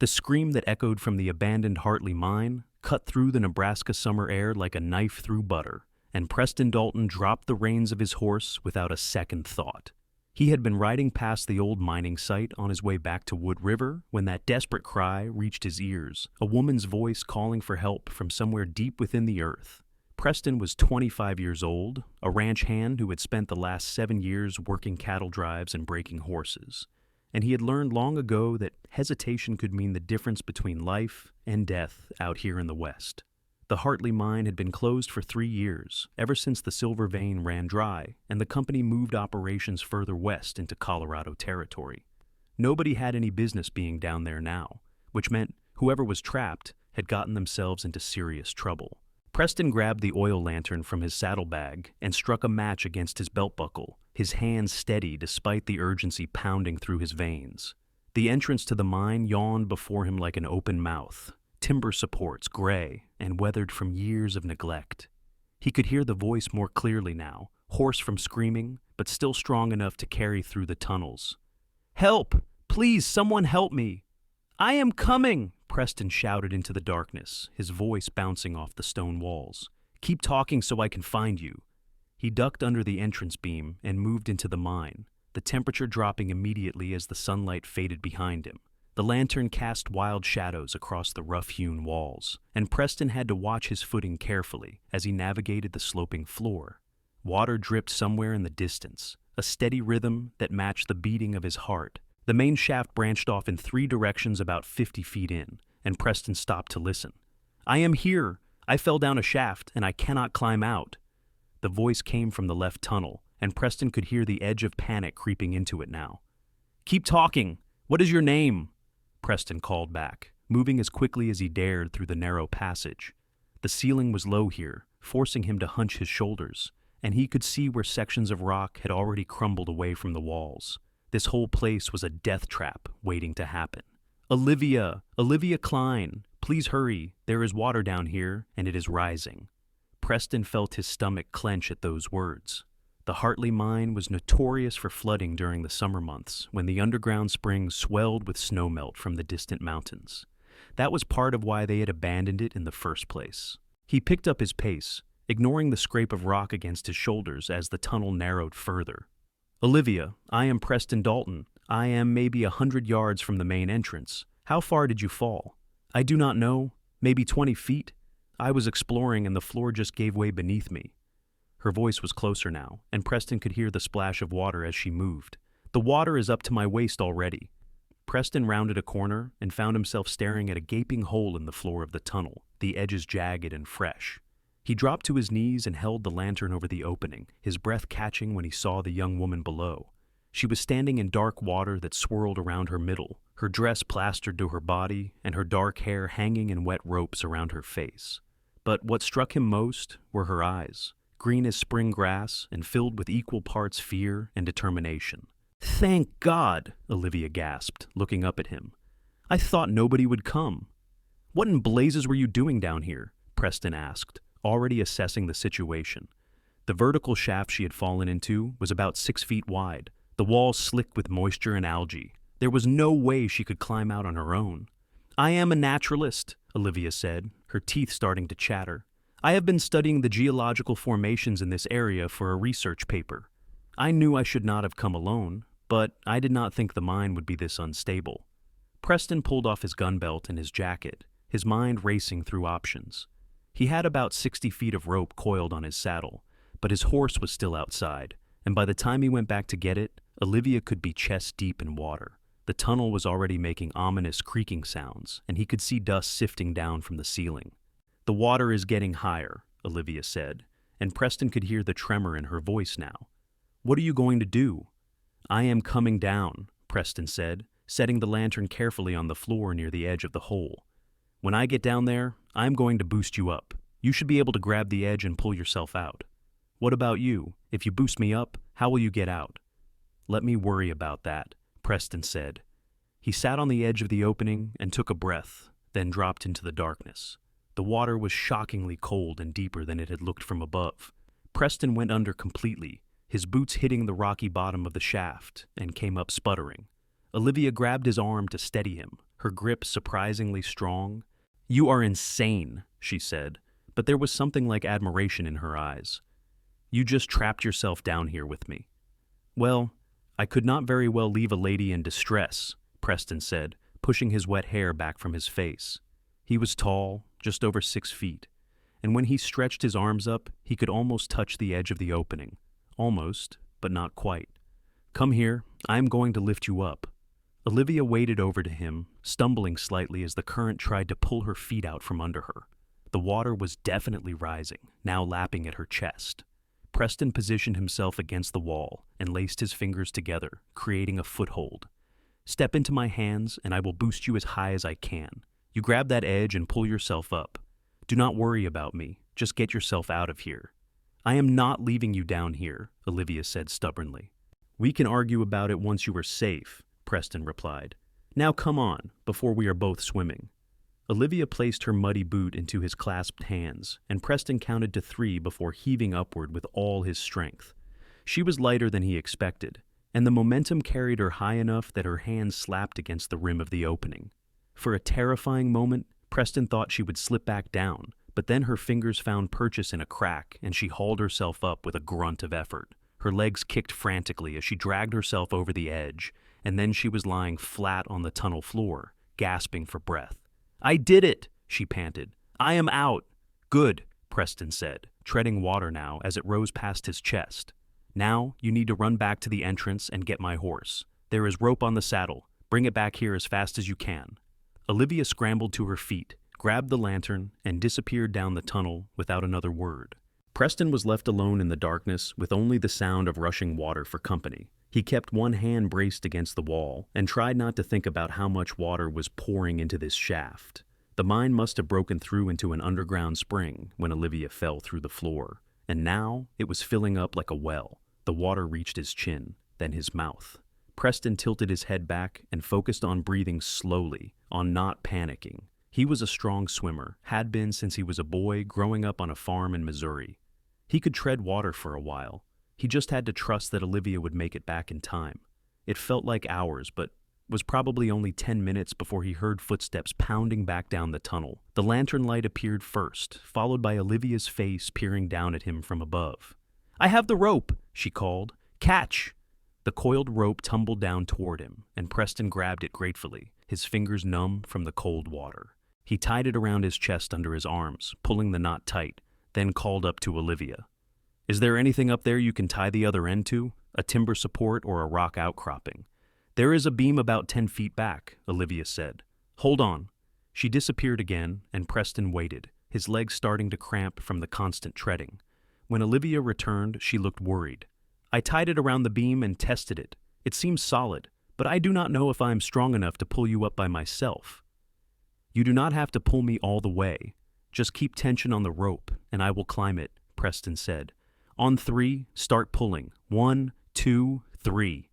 The scream that echoed from the abandoned Hartley Mine cut through the Nebraska summer air like a knife through butter, and Preston Dalton dropped the reins of his horse without a second thought. He had been riding past the old mining site on his way back to Wood River when that desperate cry reached his ears, a woman's voice calling for help from somewhere deep within the earth. Preston was 25 years old, a ranch hand who had spent the last 7 years working cattle drives and breaking horses, and he had learned long ago that hesitation could mean the difference between life and death out here in the West. The Hartley Mine had been closed for 3 years, ever since the silver vein ran dry, and the company moved operations further west into Colorado territory. Nobody had any business being down there now, which meant whoever was trapped had gotten themselves into serious trouble. Preston grabbed the oil lantern from his saddlebag and struck a match against his belt buckle, his hands steady despite the urgency pounding through his veins. The entrance to the mine yawned before him like an open mouth, timber supports gray and weathered from years of neglect. He could hear the voice more clearly now, hoarse from screaming, but still strong enough to carry through the tunnels. "Help! Please, someone help me!" "I am coming!" Preston shouted into the darkness, his voice bouncing off the stone walls. "Keep talking so I can find you." He ducked under the entrance beam and moved into the mine, the temperature dropping immediately as the sunlight faded behind him. The lantern cast wild shadows across the rough-hewn walls, and Preston had to watch his footing carefully as he navigated the sloping floor. Water dripped somewhere in the distance, a steady rhythm that matched the beating of his heart. The main shaft branched off in 3 directions about 50 feet in, and Preston stopped to listen. "I am here! I fell down a shaft, and I cannot climb out." The voice came from the left tunnel, and Preston could hear the edge of panic creeping into it now. "Keep talking! What is your name?" Preston called back, moving as quickly as he dared through the narrow passage. The ceiling was low here, forcing him to hunch his shoulders, and he could see where sections of rock had already crumbled away from the walls. This whole place was a death trap waiting to happen. Olivia Klein, please hurry. There is water down here, and it is rising." Preston felt his stomach clench at those words. The Hartley Mine was notorious for flooding during the summer months when the underground springs swelled with snowmelt from the distant mountains. That was part of why they had abandoned it in the first place. He picked up his pace, ignoring the scrape of rock against his shoulders as the tunnel narrowed further. "Olivia, I am Preston Dalton. I am maybe 100 yards from the main entrance. How far did you fall?" "I do not know. Maybe 20 feet. I was exploring and the floor just gave way beneath me." Her voice was closer now, and Preston could hear the splash of water as she moved. "The water is up to my waist already." Preston rounded a corner and found himself staring at a gaping hole in the floor of the tunnel, the edges jagged and fresh. He dropped to his knees and held the lantern over the opening, his breath catching when he saw the young woman below. She was standing in dark water that swirled around her middle, her dress plastered to her body and her dark hair hanging in wet ropes around her face. But what struck him most were her eyes, green as spring grass and filled with equal parts fear and determination. "Thank God!" Olivia gasped, looking up at him. "I thought nobody would come." "What in blazes were you doing down here?" Preston asked, already assessing the situation. The vertical shaft she had fallen into was about 6 feet wide, the walls slick with moisture and algae. There was no way she could climb out on her own. "I am a naturalist," Olivia said, her teeth starting to chatter. "I have been studying the geological formations in this area for a research paper. I knew I should not have come alone, but I did not think the mine would be this unstable." Preston pulled off his gun belt and his jacket, his mind racing through options. He had about 60 feet of rope coiled on his saddle, but his horse was still outside, and by the time he went back to get it, Olivia could be chest deep in water. The tunnel was already making ominous creaking sounds, and he could see dust sifting down from the ceiling. "The water is getting higher," Olivia said, and Preston could hear the tremor in her voice now. "What are you going to do?" "I am coming down," Preston said, setting the lantern carefully on the floor near the edge of the hole. "When I get down there, I am going to boost you up. You should be able to grab the edge and pull yourself out." "What about you? If you boost me up, how will you get out?" "Let me worry about that," Preston said. He sat on the edge of the opening and took a breath, then dropped into the darkness. The water was shockingly cold and deeper than it had looked from above. Preston went under completely, his boots hitting the rocky bottom of the shaft, and came up sputtering. Olivia grabbed his arm to steady him, her grip surprisingly strong. "You are insane," she said, but there was something like admiration in her eyes. "You just trapped yourself down here with me." "Well, I could not very well leave a lady in distress," Preston said, pushing his wet hair back from his face. He was tall, just over 6 feet, and when he stretched his arms up, he could almost touch the edge of the opening. Almost, but not quite. "Come here, I am going to lift you up." Olivia waded over to him, stumbling slightly as the current tried to pull her feet out from under her. The water was definitely rising, now lapping at her chest. Preston positioned himself against the wall and laced his fingers together, creating a foothold. "Step into my hands and I will boost you as high as I can. You grab that edge and pull yourself up. Do not worry about me, just get yourself out of here." "I am not leaving you down here," Olivia said stubbornly. "We can argue about it once you are safe," Preston replied. "Now come on, before we are both swimming." Olivia placed her muddy boot into his clasped hands, and Preston counted to 3 before heaving upward with all his strength. She was lighter than he expected, and the momentum carried her high enough that her hands slapped against the rim of the opening. For a terrifying moment, Preston thought she would slip back down, but then her fingers found purchase in a crack and she hauled herself up with a grunt of effort. Her legs kicked frantically as she dragged herself over the edge, and then she was lying flat on the tunnel floor, gasping for breath. "I did it!" she panted. "I am out!" "Good," Preston said, treading water now as it rose past his chest. "Now you need to run back to the entrance and get my horse. There is rope on the saddle. Bring it back here as fast as you can." Olivia scrambled to her feet, grabbed the lantern, and disappeared down the tunnel without another word. Preston was left alone in the darkness with only the sound of rushing water for company. He kept one hand braced against the wall and tried not to think about how much water was pouring into this shaft. The mine must have broken through into an underground spring when Olivia fell through the floor, and now it was filling up like a well. The water reached his chin, then his mouth. Preston tilted his head back and focused on breathing slowly, on not panicking. He was a strong swimmer, had been since he was a boy growing up on a farm in Missouri. He could tread water for a while. He just had to trust that Olivia would make it back in time. It felt like hours, but was probably only 10 minutes before he heard footsteps pounding back down the tunnel. The lantern light appeared first, followed by Olivia's face peering down at him from above. "I have the rope," she called. "Catch!" The coiled rope tumbled down toward him, and Preston grabbed it gratefully, his fingers numb from the cold water. He tied it around his chest under his arms, pulling the knot tight, then called up to Olivia. "Is there anything up there you can tie the other end to? A timber support or a rock outcropping?" "There is a beam about 10 feet back," Olivia said. "Hold on." She disappeared again, and Preston waited, his legs starting to cramp from the constant treading. When Olivia returned, she looked worried. "I tied it around the beam and tested it. It seems solid, but I do not know if I am strong enough to pull you up by myself." "You do not have to pull me all the way. Just keep tension on the rope, and I will climb it," Preston said. "On 3, start pulling. 1, 2, 3.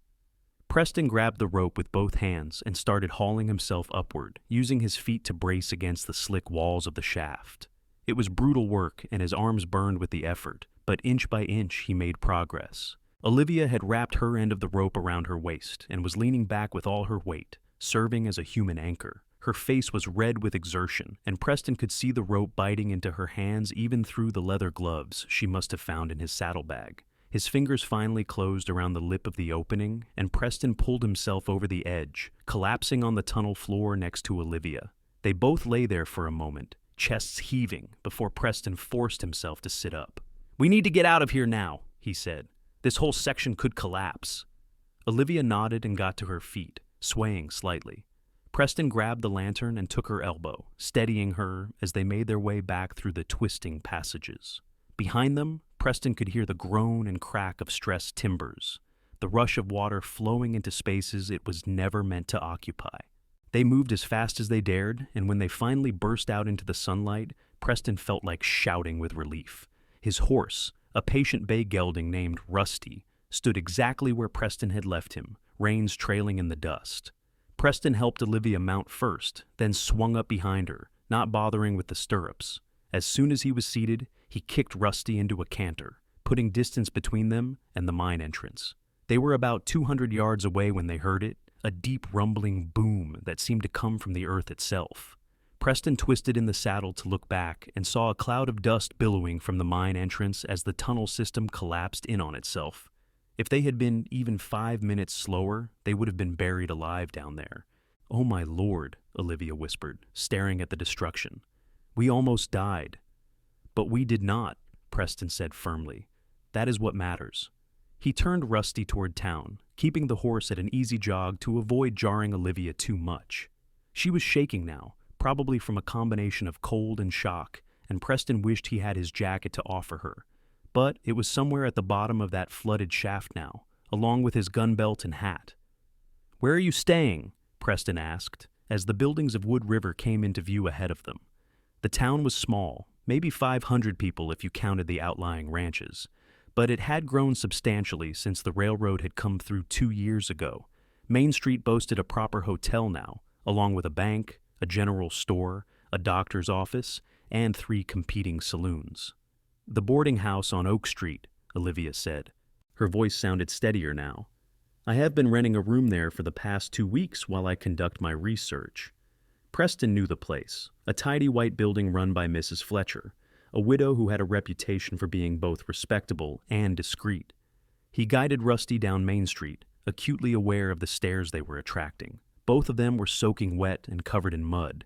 Preston grabbed the rope with both hands and started hauling himself upward, using his feet to brace against the slick walls of the shaft. It was brutal work, and his arms burned with the effort, but inch by inch he made progress. Olivia had wrapped her end of the rope around her waist and was leaning back with all her weight, serving as a human anchor. Her face was red with exertion, and Preston could see the rope biting into her hands even through the leather gloves she must have found in his saddlebag. His fingers finally closed around the lip of the opening, and Preston pulled himself over the edge, collapsing on the tunnel floor next to Olivia. They both lay there for a moment, chests heaving, before Preston forced himself to sit up. "We need to get out of here now," he said. "This whole section could collapse." Olivia nodded and got to her feet, swaying slightly. Preston grabbed the lantern and took her elbow, steadying her as they made their way back through the twisting passages. Behind them, Preston could hear the groan and crack of stressed timbers, the rush of water flowing into spaces it was never meant to occupy. They moved as fast as they dared, and when they finally burst out into the sunlight, Preston felt like shouting with relief. His horse, a patient bay gelding named Rusty, stood exactly where Preston had left him, reins trailing in the dust. Preston helped Olivia mount first, then swung up behind her, not bothering with the stirrups. As soon as he was seated, he kicked Rusty into a canter, putting distance between them and the mine entrance. They were about 200 yards away when they heard it, a deep rumbling boom that seemed to come from the earth itself. Preston twisted in the saddle to look back and saw a cloud of dust billowing from the mine entrance as the tunnel system collapsed in on itself. If they had been even 5 minutes slower, they would have been buried alive down there. "Oh my lord," Olivia whispered, staring at the destruction. "We almost died." "But we did not," Preston said firmly. "That is what matters." He turned Rusty toward town, keeping the horse at an easy jog to avoid jarring Olivia too much. She was shaking now, probably from a combination of cold and shock, and Preston wished he had his jacket to offer her. But it was somewhere at the bottom of that flooded shaft now, along with his gun belt and hat. "Where are you staying?" Preston asked, as the buildings of Wood River came into view ahead of them. The town was small, maybe 500 people if you counted the outlying ranches, but it had grown substantially since the railroad had come through 2 years ago. Main Street boasted a proper hotel now, along with a bank, a general store, a doctor's office, and 3 competing saloons. "The boarding house on Oak Street," Olivia said. Her voice sounded steadier now. "I have been renting a room there for the past 2 weeks while I conduct my research." Preston knew the place, a tidy white building run by Mrs. Fletcher, a widow who had a reputation for being both respectable and discreet. He guided Rusty down Main Street, acutely aware of the stares they were attracting. Both of them were soaking wet and covered in mud,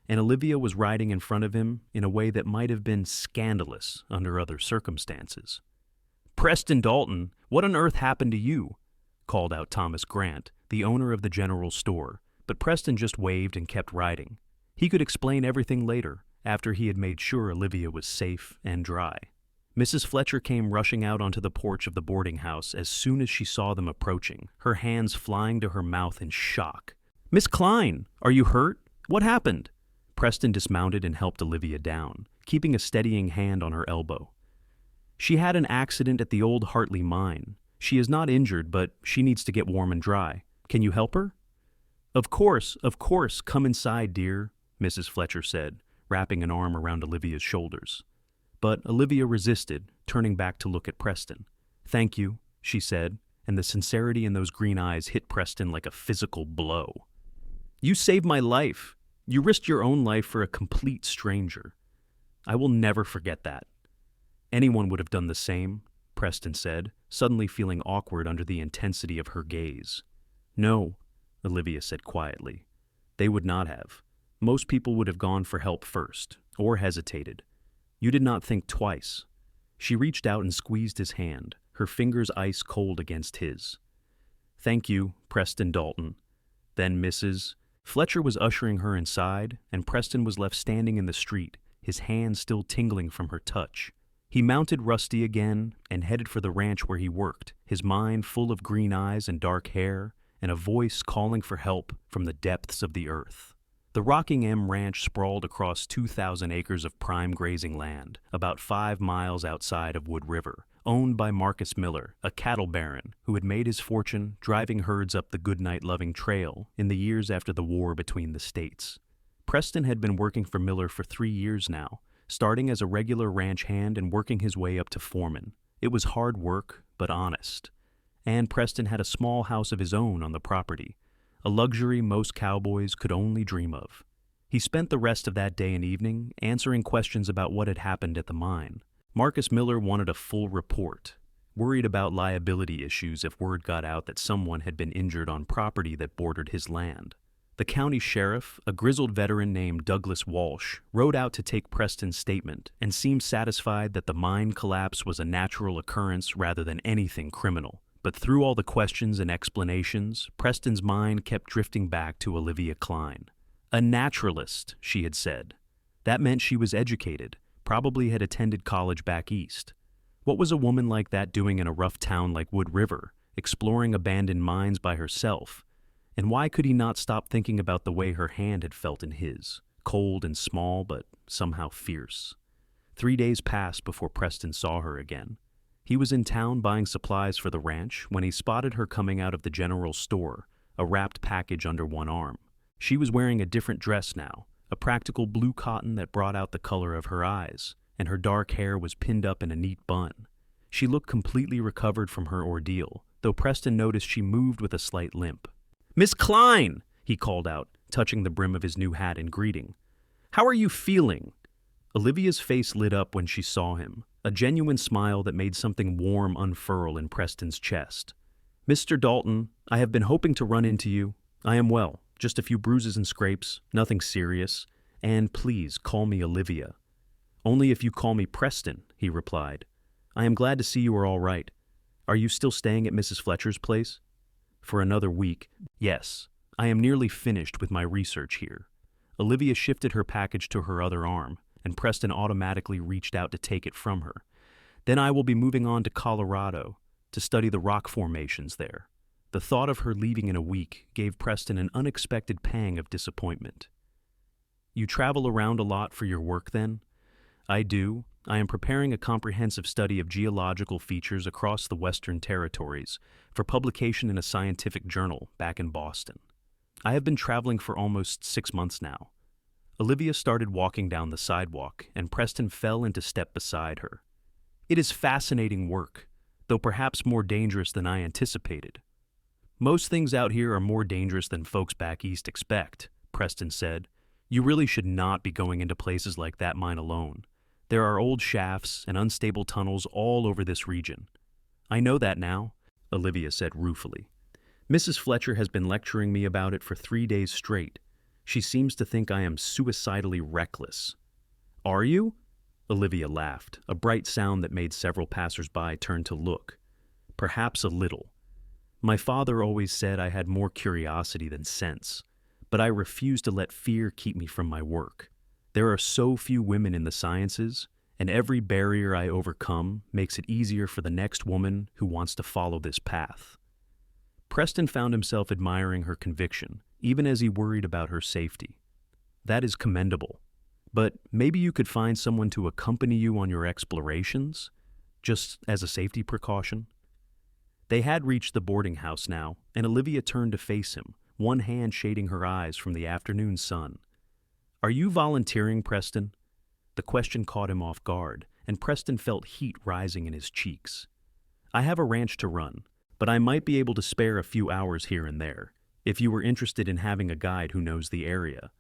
and Olivia was riding in front of him in a way that might have been scandalous under other circumstances. "Preston Dalton, what on earth happened to you?" called out Thomas Grant, the owner of the general store, but Preston just waved and kept riding. He could explain everything later, after he had made sure Olivia was safe and dry. Mrs. Fletcher came rushing out onto the porch of the boarding house as soon as she saw them approaching, her hands flying to her mouth in shock. "Miss Klein, are you hurt? What happened?" Preston dismounted and helped Olivia down, keeping a steadying hand on her elbow. "She had an accident at the old Hartley Mine. She is not injured, but she needs to get warm and dry. Can you help her?" Of course, come inside, dear," Mrs. Fletcher said, wrapping an arm around Olivia's shoulders. But Olivia resisted, turning back to look at Preston. "Thank you," she said, and the sincerity in those green eyes hit Preston like a physical blow. "You saved my life. You risked your own life for a complete stranger. I will never forget that." "Anyone would have done the same," Preston said, suddenly feeling awkward under the intensity of her gaze. "No," Olivia said quietly. "They would not have. Most people would have gone for help first, or hesitated. You did not think twice." She reached out and squeezed his hand, her fingers ice cold against his. "Thank you, Preston Dalton." Then Mrs. Fletcher was ushering her inside, and Preston was left standing in the street, his hand still tingling from her touch. He mounted Rusty again and headed for the ranch where he worked, his mind full of green eyes and dark hair, and a voice calling for help from the depths of the earth. The Rocking M Ranch sprawled across 2,000 acres of prime grazing land, about 5 miles outside of Wood River, owned by Marcus Miller, a cattle baron who had made his fortune driving herds up the Goodnight-loving trail in the years after the war between the states. Preston had been working for Miller for 3 years now, starting as a regular ranch hand and working his way up to foreman. It was hard work, but honest. And Preston had a small house of his own on the property, a luxury most cowboys could only dream of. He spent the rest of that day and evening answering questions about what had happened at the mine. Marcus Miller wanted a full report, worried about liability issues if word got out that someone had been injured on property that bordered his land. The county sheriff, a grizzled veteran named Douglas Walsh, rode out to take Preston's statement and seemed satisfied that the mine collapse was a natural occurrence rather than anything criminal. But through all the questions and explanations, Preston's mind kept drifting back to Olivia Klein. A naturalist, she had said. That meant she was educated, probably had attended college back east. What was a woman like that doing in a rough town like Wood River, exploring abandoned mines by herself? And why could he not stop thinking about the way her hand had felt in his, cold and small but somehow fierce? 3 days passed before Preston saw her again. He was in town buying supplies for the ranch when he spotted her coming out of the general store, a wrapped package under one arm. She was wearing a different dress now, a practical blue cotton that brought out the color of her eyes, and her dark hair was pinned up in a neat bun. She looked completely recovered from her ordeal, though Preston noticed she moved with a slight limp. "Miss Klein!" he called out, touching the brim of his new hat in greeting. "How are you feeling?" Olivia's face lit up when she saw him, a genuine smile that made something warm unfurl in Preston's chest. "Mr. Dalton, I have been hoping to run into you. I am well, just a few bruises and scrapes, nothing serious, and please call me Olivia." "Only if you call me Preston," he replied. "I am glad to see you are all right. Are you still staying at Mrs. Fletcher's place?" "For another week, yes. I am nearly finished with my research here." Olivia shifted her package to her other arm, and Preston automatically reached out to take it from her. "Then I will be moving on to Colorado to study the rock formations there." The thought of her leaving in a week gave Preston an unexpected pang of disappointment. "You travel around a lot for your work then?" "I do. I am preparing a comprehensive study of geological features across the Western Territories for publication in a scientific journal back in Boston. I have been traveling for almost 6 months now." Olivia started walking down the sidewalk, and Preston fell into step beside her. "It is fascinating work, though perhaps more dangerous than I anticipated." "Most things out here are more dangerous than folks back east expect," Preston said. "You really should not be going into places like that mine alone. There are old shafts and unstable tunnels all over this region." "I know that now," Olivia said ruefully. "Mrs. Fletcher has been lecturing me about it for 3 days straight. She seems to think I am suicidally reckless." "Are you?" Olivia laughed, a bright sound that made several passers-by turn to look. "Perhaps a little. My father always said I had more curiosity than sense, but I refuse to let fear keep me from my work. There are so few women in the sciences, and every barrier I overcome makes it easier for the next woman who wants to follow this path." Preston found himself admiring her conviction, even as he worried about her safety. "That is commendable. But maybe you could find someone to accompany you on your explorations, just as a safety precaution." They had reached the boarding house now, and Olivia turned to face him, one hand shading her eyes from the afternoon sun. "Are you volunteering, Preston?" The question caught him off guard, and Preston felt heat rising in his cheeks. "I have a ranch to run, but I might be able to spare a few hours here and there, if you were interested in having a guide who knows the area."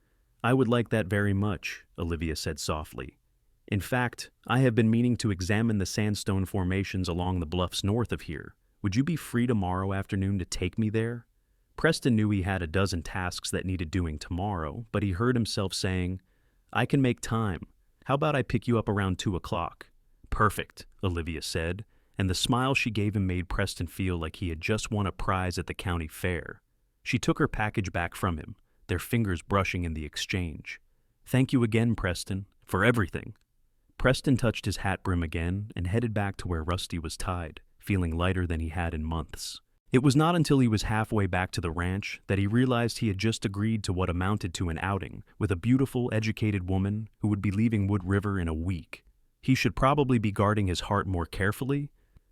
"I would like that very much," Olivia said softly. "In fact, I have been meaning to examine the sandstone formations along the bluffs north of here. Would you be free tomorrow afternoon to take me there?" Preston knew he had a dozen tasks that needed doing tomorrow, but he heard himself saying, "I can make time. How about I pick you up around 2 o'clock? "Perfect," Olivia said, and the smile she gave him made Preston feel like he had just won a prize at the county fair. She took her package back from him, their fingers brushing in the exchange. "Thank you again, Preston, for everything." Preston touched his hat brim again and headed back to where Rusty was tied, feeling lighter than he had in months. It was not until he was halfway back to the ranch that he realized he had just agreed to what amounted to an outing with a beautiful, educated woman who would be leaving Wood River in a week. He should probably be guarding his heart more carefully,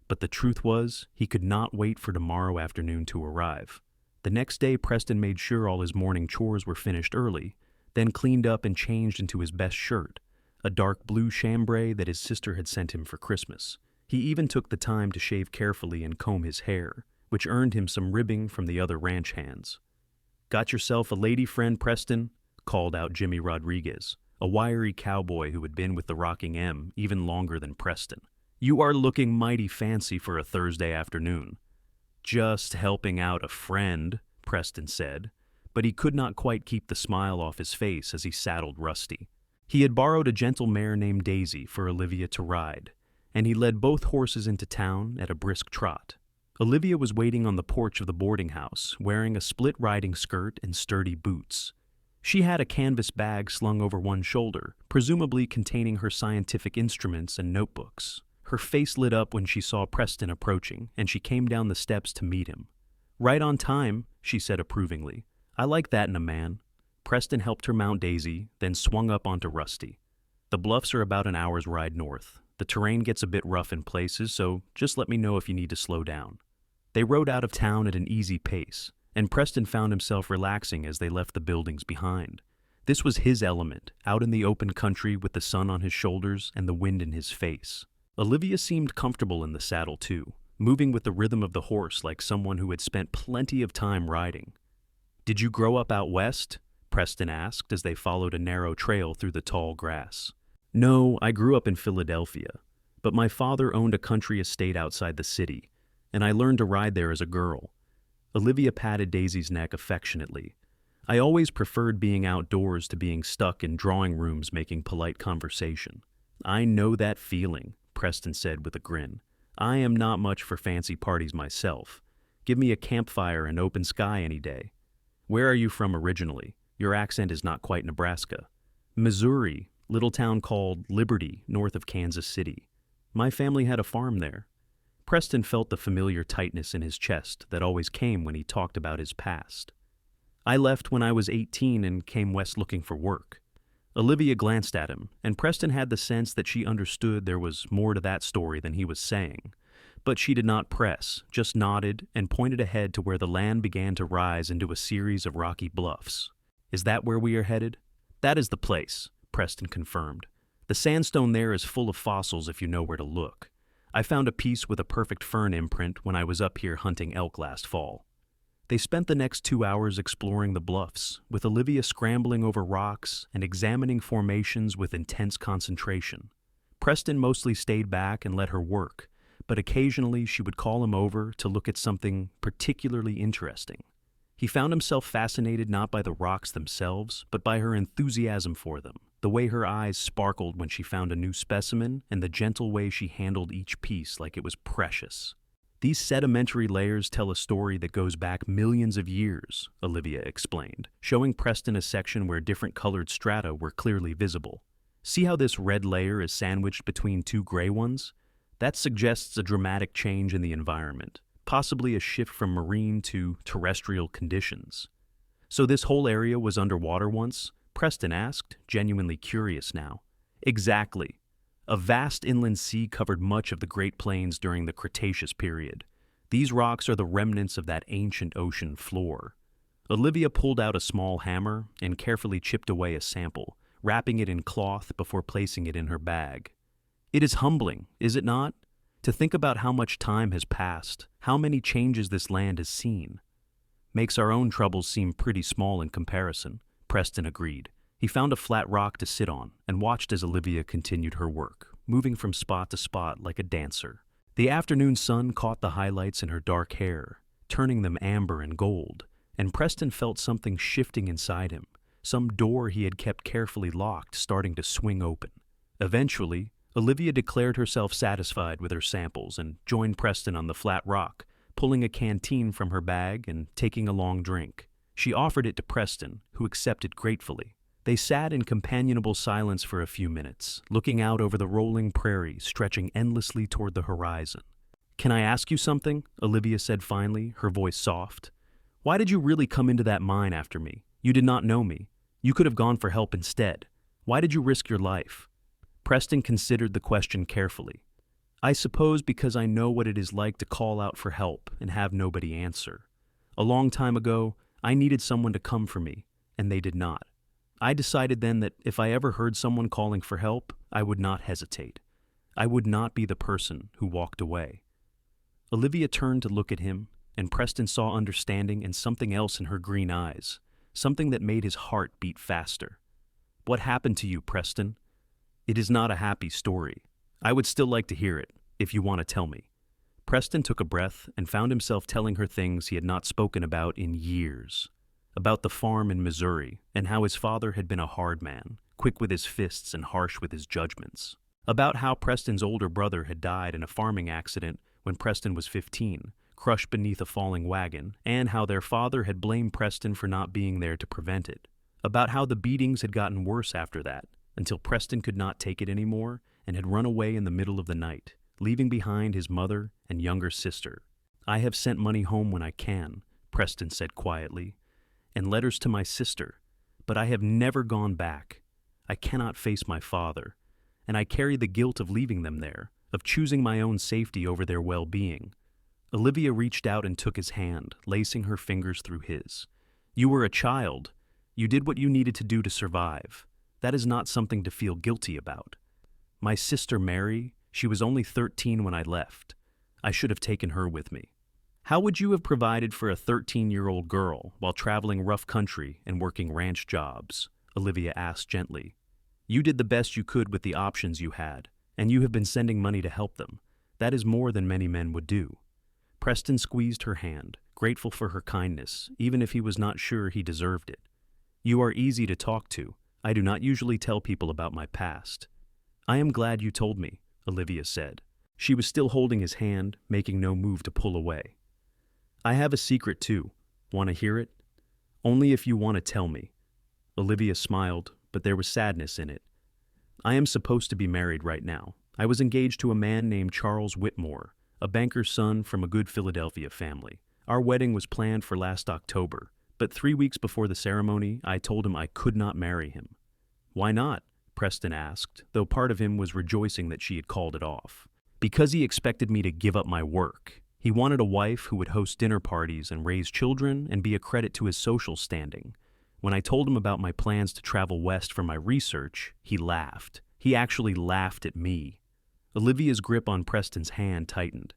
but the truth was he could not wait for tomorrow afternoon to arrive. The next day, Preston made sure all his morning chores were finished early, then cleaned up and changed into his best shirt, a dark blue chambray that his sister had sent him for Christmas. He even took the time to shave carefully and comb his hair, which earned him some ribbing from the other ranch hands. "Got yourself a lady friend, Preston?" called out Jimmy Rodriguez, a wiry cowboy who had been with the Rocking M even longer than Preston. "You are looking mighty fancy for a Thursday afternoon." "Just helping out a friend," Preston said, but he could not quite keep the smile off his face as he saddled Rusty. He had borrowed a gentle mare named Daisy for Olivia to ride, and he led both horses into town at a brisk trot. Olivia was waiting on the porch of the boarding house, wearing a split riding skirt and sturdy boots. She had a canvas bag slung over one shoulder, presumably containing her scientific instruments and notebooks. Her face lit up when she saw Preston approaching, and she came down the steps to meet him. "Right on time," she said approvingly. "I like that in a man." Preston helped her mount Daisy, then swung up onto Rusty. "The bluffs are about an hour's ride north. The terrain gets a bit rough in places, so just let me know if you need to slow down." They rode out of town at an easy pace, and Preston found himself relaxing as they left the buildings behind. This was his element, out in the open country with the sun on his shoulders and the wind in his face. Olivia seemed comfortable in the saddle too, moving with the rhythm of the horse like someone who had spent plenty of time riding. Did you grow up out west? Preston asked as they followed a narrow trail through the tall grass. No, I grew up in Philadelphia, but my father owned a country estate outside the city, and I learned to ride there as a girl. Olivia patted Daisy's neck affectionately. I always preferred being outdoors to being stuck in drawing rooms making polite conversation. I know that feeling, Preston said with a grin. I am not much for fancy parties myself. Give me a campfire and open sky any day. Where are you from originally? Your accent is not quite Nebraska. Missouri, little town called Liberty, north of Kansas City. My family had a farm there. Preston felt the familiar tightness in his chest that always came when he talked about his past. I left when I was 18 and came west looking for work. Olivia glanced at him, and Preston had the sense that she understood there was more to that story than he was saying. But she did not press, just nodded and pointed ahead to where the land began to rise into a series of rocky bluffs. Is that where we are headed? That is the place, Preston confirmed. The sandstone there is full of fossils if you know where to look. I found a piece with a perfect fern imprint when I was up here hunting elk last fall. They spent the next 2 hours exploring the bluffs, with Olivia scrambling over rocks and examining formations with intense concentration. Preston mostly stayed back and let her work, but occasionally she would call him over to look at something particularly interesting. He found himself fascinated not by the rocks themselves, but by her enthusiasm for them, the way her eyes sparkled when she found a new specimen, and the gentle way she handled each piece like it was precious. These sedimentary layers tell a story that goes back millions of years, Olivia explained, showing Preston a section where different colored strata were clearly visible. See how this red layer is sandwiched between two gray ones? That suggests a dramatic change in the environment, possibly a shift from marine to terrestrial conditions. So this whole area was underwater once? Preston asked, genuinely curious now. Exactly. A vast inland sea covered much of the Great Plains during the Cretaceous period. These rocks are the remnants of that ancient ocean floor. Olivia pulled out a small hammer and carefully chipped away a sample, wrapping it in cloth before placing it in her bag. It is humbling, is it not? To think about how much time has passed, how many changes this land has seen. Makes our own troubles seem pretty small in comparison, Preston agreed. He found a flat rock to sit on and watched as Olivia continued her work, moving from spot to spot like a dancer. The afternoon sun caught the highlights in her dark hair, turning them amber and gold, and Preston felt something shifting inside him, some door he had kept carefully locked starting to swing open. Eventually, Olivia declared herself satisfied with her samples and joined Preston on the flat rock, pulling a canteen from her bag and taking a long drink. She offered it to Preston, who accepted gratefully. They sat in companionable silence for a few minutes, looking out over the rolling prairie stretching endlessly toward the horizon. Can I ask you something? Olivia said finally, her voice soft. Why did you really come into that mine after me? You did not know me. You could have gone for help instead. Why did you risk your life? Preston considered the question carefully. I suppose because I know what it is like to call out for help and have nobody answer. A long time ago, I needed someone to come for me, and they did not. I decided then that if I ever heard someone calling for help, I would not hesitate. I would not be the person who walked away. Olivia turned to look at him, and Preston saw understanding and something else in her green eyes, something that made his heart beat faster. What happened to you, Preston? It is not a happy story. I would still like to hear it, if you want to tell me. Preston took a breath and found himself telling her things he had not spoken about in years. About the farm in Missouri and how his father had been a hard man, quick with his fists and harsh with his judgments. About how Preston's older brother had died in a farming accident when Preston was 15, crushed beneath a falling wagon, and how their father had blamed Preston for not being there to prevent it. About how the beatings had gotten worse after that, until Preston could not take it anymore and had run away in the middle of the night, leaving behind his mother and younger sister. I have sent money home when I can, Preston said quietly, and letters to my sister, but I have never gone back. I cannot face my father, and I carry the guilt of leaving them there, of choosing my own safety over their well-being. Olivia reached out and took his hand, lacing her fingers through his. You were a child. You did what you needed to do to survive. That is not something to feel guilty about. My sister Mary, she was only 13 when I left. I should have taken her with me. How would you have provided for a 13-year-old girl while traveling rough country and working ranch jobs? Olivia asked gently. You did the best you could with the options you had, and you have been sending money to help them. That is more than many men would do. Preston squeezed her hand, grateful for her kindness, even if he was not sure he deserved it. You are easy to talk to. I do not usually tell people about my past. I am glad you told me, Olivia said. She was still holding his hand, making no move to pull away. I have a secret too. Want to hear it? Only if you want to tell me. Olivia smiled, but there was sadness in it. I am supposed to be married right now. I was engaged to a man named Charles Whitmore, a banker's son from a good Philadelphia family. Our wedding was planned for last October, but 3 weeks before the ceremony, I told him I could not marry him. Why not? Preston asked, though part of him was rejoicing that she had called it off. Because he expected me to give up my work. He wanted a wife who would host dinner parties and raise children and be a credit to his social standing. When I told him about my plans to travel west for my research, he laughed. He actually laughed at me. Olivia's grip on Preston's hand tightened.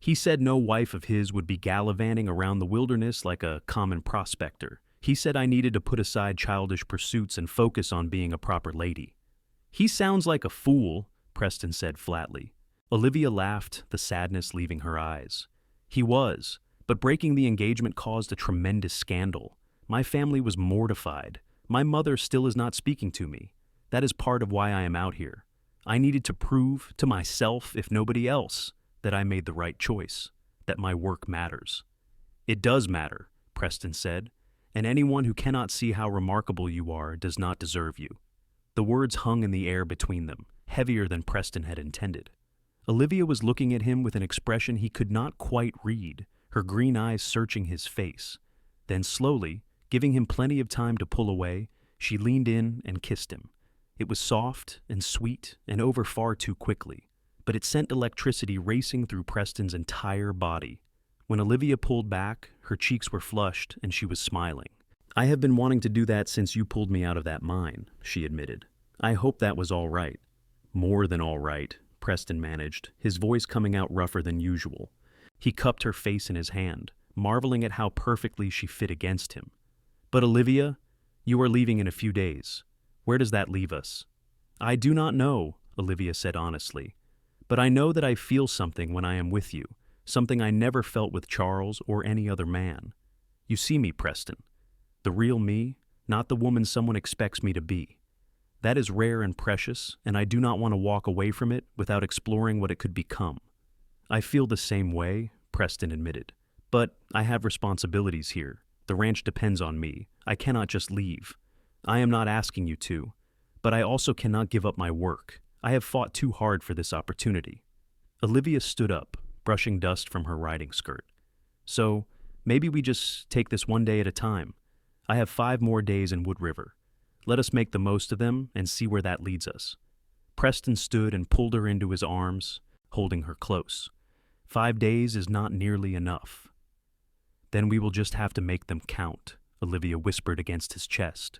He said no wife of his would be gallivanting around the wilderness like a common prospector. He said I needed to put aside childish pursuits and focus on being a proper lady. He sounds like a fool, Preston said flatly. Olivia laughed, the sadness leaving her eyes. He was, but breaking the engagement caused a tremendous scandal. My family was mortified. My mother still is not speaking to me. That is part of why I am out here. I needed to prove to myself, if nobody else, that I made the right choice, that my work matters. It does matter, Preston said, and anyone who cannot see how remarkable you are does not deserve you. The words hung in the air between them, heavier than Preston had intended. Olivia was looking at him with an expression he could not quite read, her green eyes searching his face. Then slowly, giving him plenty of time to pull away, she leaned in and kissed him. It was soft and sweet and over far too quickly, but it sent electricity racing through Preston's entire body. When Olivia pulled back, her cheeks were flushed and she was smiling. I have been wanting to do that since you pulled me out of that mine, she admitted. I hope that was all right. More than all right, Preston managed, his voice coming out rougher than usual. He cupped her face in his hand, marveling at how perfectly she fit against him. But Olivia, you are leaving in a few days. Where does that leave us? I do not know, Olivia said honestly. But I know that I feel something when I am with you, something I never felt with Charles or any other man. You see me, Preston. The real me, not the woman someone expects me to be. That is rare and precious, and I do not want to walk away from it without exploring what it could become. I feel the same way, Preston admitted. But I have responsibilities here. The ranch depends on me. I cannot just leave. I am not asking you to, but I also cannot give up my work. I have fought too hard for this opportunity. Olivia stood up, brushing dust from her riding skirt. So, maybe we just take this one day at a time. I have 5 more days in Wood River. Let us make the most of them and see where that leads us. Preston stood and pulled her into his arms, holding her close. 5 days is not nearly enough. Then we will just have to make them count, Olivia whispered against his chest.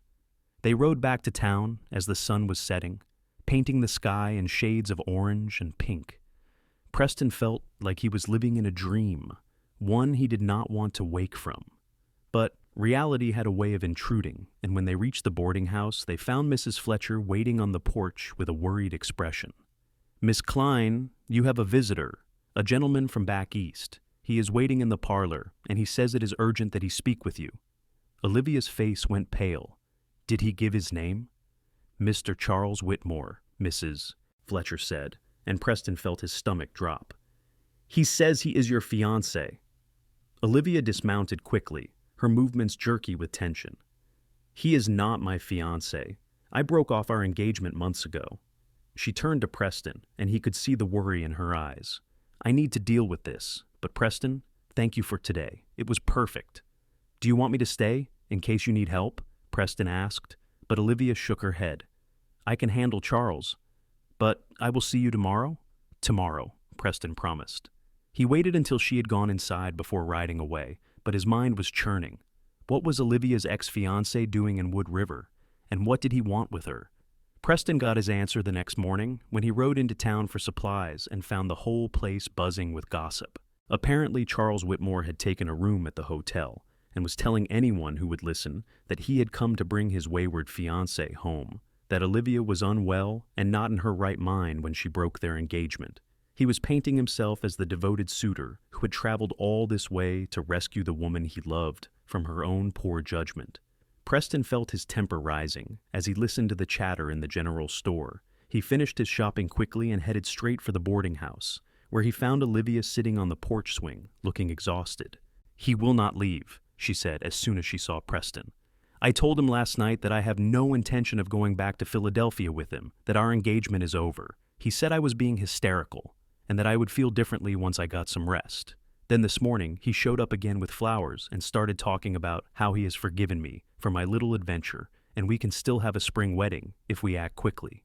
They rode back to town as the sun was setting, painting the sky in shades of orange and pink. Preston felt like he was living in a dream, one he did not want to wake from. But reality had a way of intruding, and when they reached the boarding house, they found Mrs. Fletcher waiting on the porch with a worried expression. Miss Klein, you have a visitor, a gentleman from back east. He is waiting in the parlor, and he says it is urgent that he speak with you. Olivia's face went pale. Did he give his name? Mr. Charles Whitmore, Mrs. Fletcher said, and Preston felt his stomach drop. He says he is your fiancé. Olivia dismounted quickly, her movements jerky with tension. He is not my fiancé. I broke off our engagement months ago. She turned to Preston, and he could see the worry in her eyes. I need to deal with this, but Preston, thank you for today. It was perfect. Do you want me to stay, in case you need help? Preston asked, but Olivia shook her head. I can handle Charles. But I will see you tomorrow? Tomorrow, Preston promised. He waited until she had gone inside before riding away, but his mind was churning. What was Olivia's ex-fiancé doing in Wood River, and what did he want with her? Preston got his answer the next morning when he rode into town for supplies and found the whole place buzzing with gossip. Apparently, Charles Whitmore had taken a room at the hotel and was telling anyone who would listen that he had come to bring his wayward fiancée home, that Olivia was unwell and not in her right mind when she broke their engagement. He was painting himself as the devoted suitor who had traveled all this way to rescue the woman he loved from her own poor judgment. Preston felt his temper rising as he listened to the chatter in the general store. He finished his shopping quickly and headed straight for the boarding house, where he found Olivia sitting on the porch swing, looking exhausted. "He will not leave," she said as soon as she saw Preston. "I told him last night that I have no intention of going back to Philadelphia with him, that our engagement is over. He said I was being hysterical, and that I would feel differently once I got some rest. Then this morning, he showed up again with flowers and started talking about how he has forgiven me for my little adventure, and we can still have a spring wedding if we act quickly."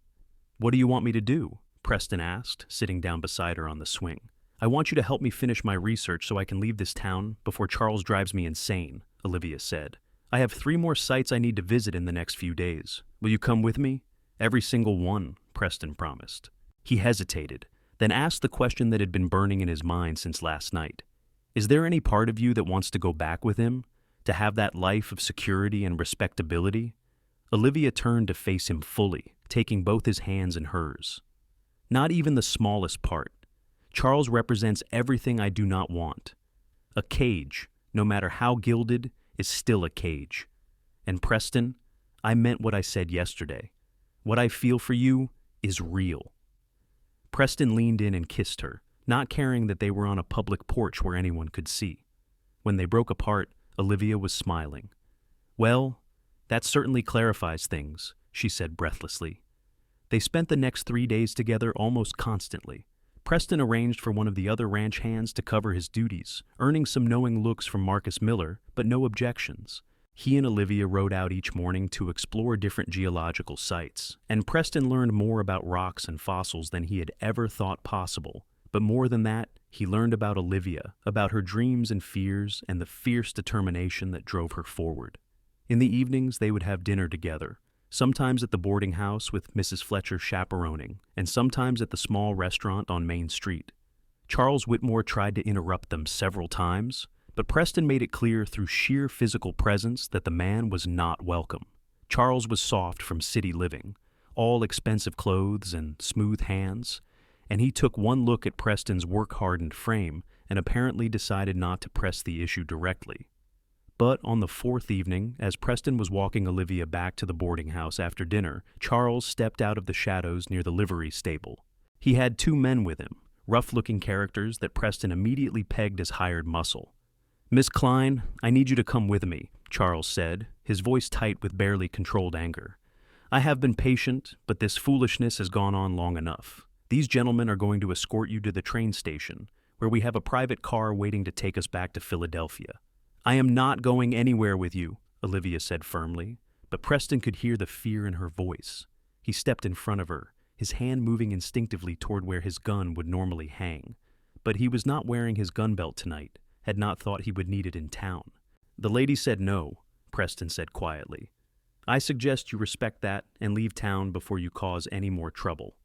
"What do you want me to do?" Preston asked, sitting down beside her on the swing. "I want you to help me finish my research so I can leave this town before Charles drives me insane," Olivia said. "I have 3 more sites I need to visit in the next few days. Will you come with me?" "Every single one," Preston promised. He hesitated, then asked the question that had been burning in his mind since last night. "Is there any part of you that wants to go back with him? To have that life of security and respectability?" Olivia turned to face him fully, taking both his hands in hers. "Not even the smallest part. Charles represents everything I do not want. A cage, no matter how gilded, is still a cage. And Preston, I meant what I said yesterday. What I feel for you is real." Preston leaned in and kissed her, not caring that they were on a public porch where anyone could see. When they broke apart, Olivia was smiling. "Well, that certainly clarifies things," she said breathlessly. They spent the next 3 days together almost constantly. Preston arranged for one of the other ranch hands to cover his duties, earning some knowing looks from Marcus Miller, but no objections. He and Olivia rode out each morning to explore different geological sites, and Preston learned more about rocks and fossils than he had ever thought possible. But more than that, he learned about Olivia, about her dreams and fears, and the fierce determination that drove her forward. In the evenings, they would have dinner together, sometimes at the boarding house with Mrs. Fletcher chaperoning, and sometimes at the small restaurant on Main Street. Charles Whitmore tried to interrupt them several times, but Preston made it clear through sheer physical presence that the man was not welcome. Charles was soft from city living, all expensive clothes and smooth hands, and he took one look at Preston's work-hardened frame and apparently decided not to press the issue directly. But on the 4th evening, as Preston was walking Olivia back to the boarding house after dinner, Charles stepped out of the shadows near the livery stable. He had 2 men with him, rough-looking characters that Preston immediately pegged as hired muscle. "Miss Klein, I need you to come with me," Charles said, his voice tight with barely controlled anger. "I have been patient, but this foolishness has gone on long enough. These gentlemen are going to escort you to the train station, where we have a private car waiting to take us back to Philadelphia." "I am not going anywhere with you," Olivia said firmly, but Preston could hear the fear in her voice. He stepped in front of her, his hand moving instinctively toward where his gun would normally hang. But he was not wearing his gun belt tonight, had not thought he would need it in town. "The lady said no," Preston said quietly. "I suggest you respect that and leave town before you cause any more trouble."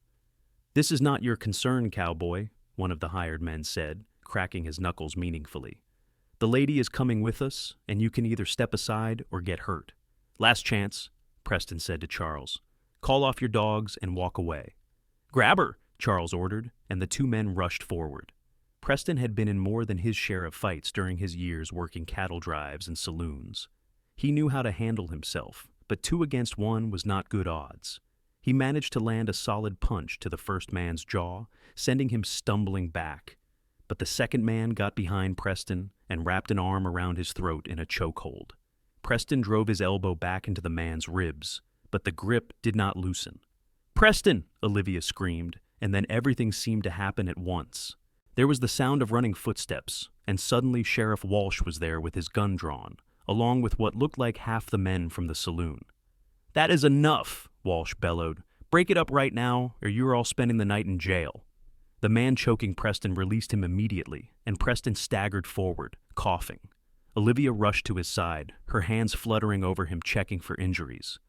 "This is not your concern, Cowboy," one of the hired men said, cracking his knuckles meaningfully. "The lady is coming with us, and you can either step aside or get hurt. Last chance," Preston said to Charles. "Call off your dogs and walk away." "Grab her," Charles ordered, and the 2 men rushed forward. Preston had been in more than his share of fights during his years working cattle drives and saloons. He knew how to handle himself, but 2 against 1 was not good odds. He managed to land a solid punch to the first man's jaw, sending him stumbling back. But the second man got behind Preston and wrapped an arm around his throat in a chokehold. Preston drove his elbow back into the man's ribs, but the grip did not loosen. "Preston!" Olivia screamed, and then everything seemed to happen at once. There was the sound of running footsteps, and suddenly Sheriff Walsh was there with his gun drawn, along with what looked like half the men from the saloon. "That is enough!" Walsh bellowed. "Break it up right now, or you are all spending the night in jail." The man choking Preston released him immediately, and Preston staggered forward, coughing. Olivia rushed to his side, her hands fluttering over him, checking for injuries.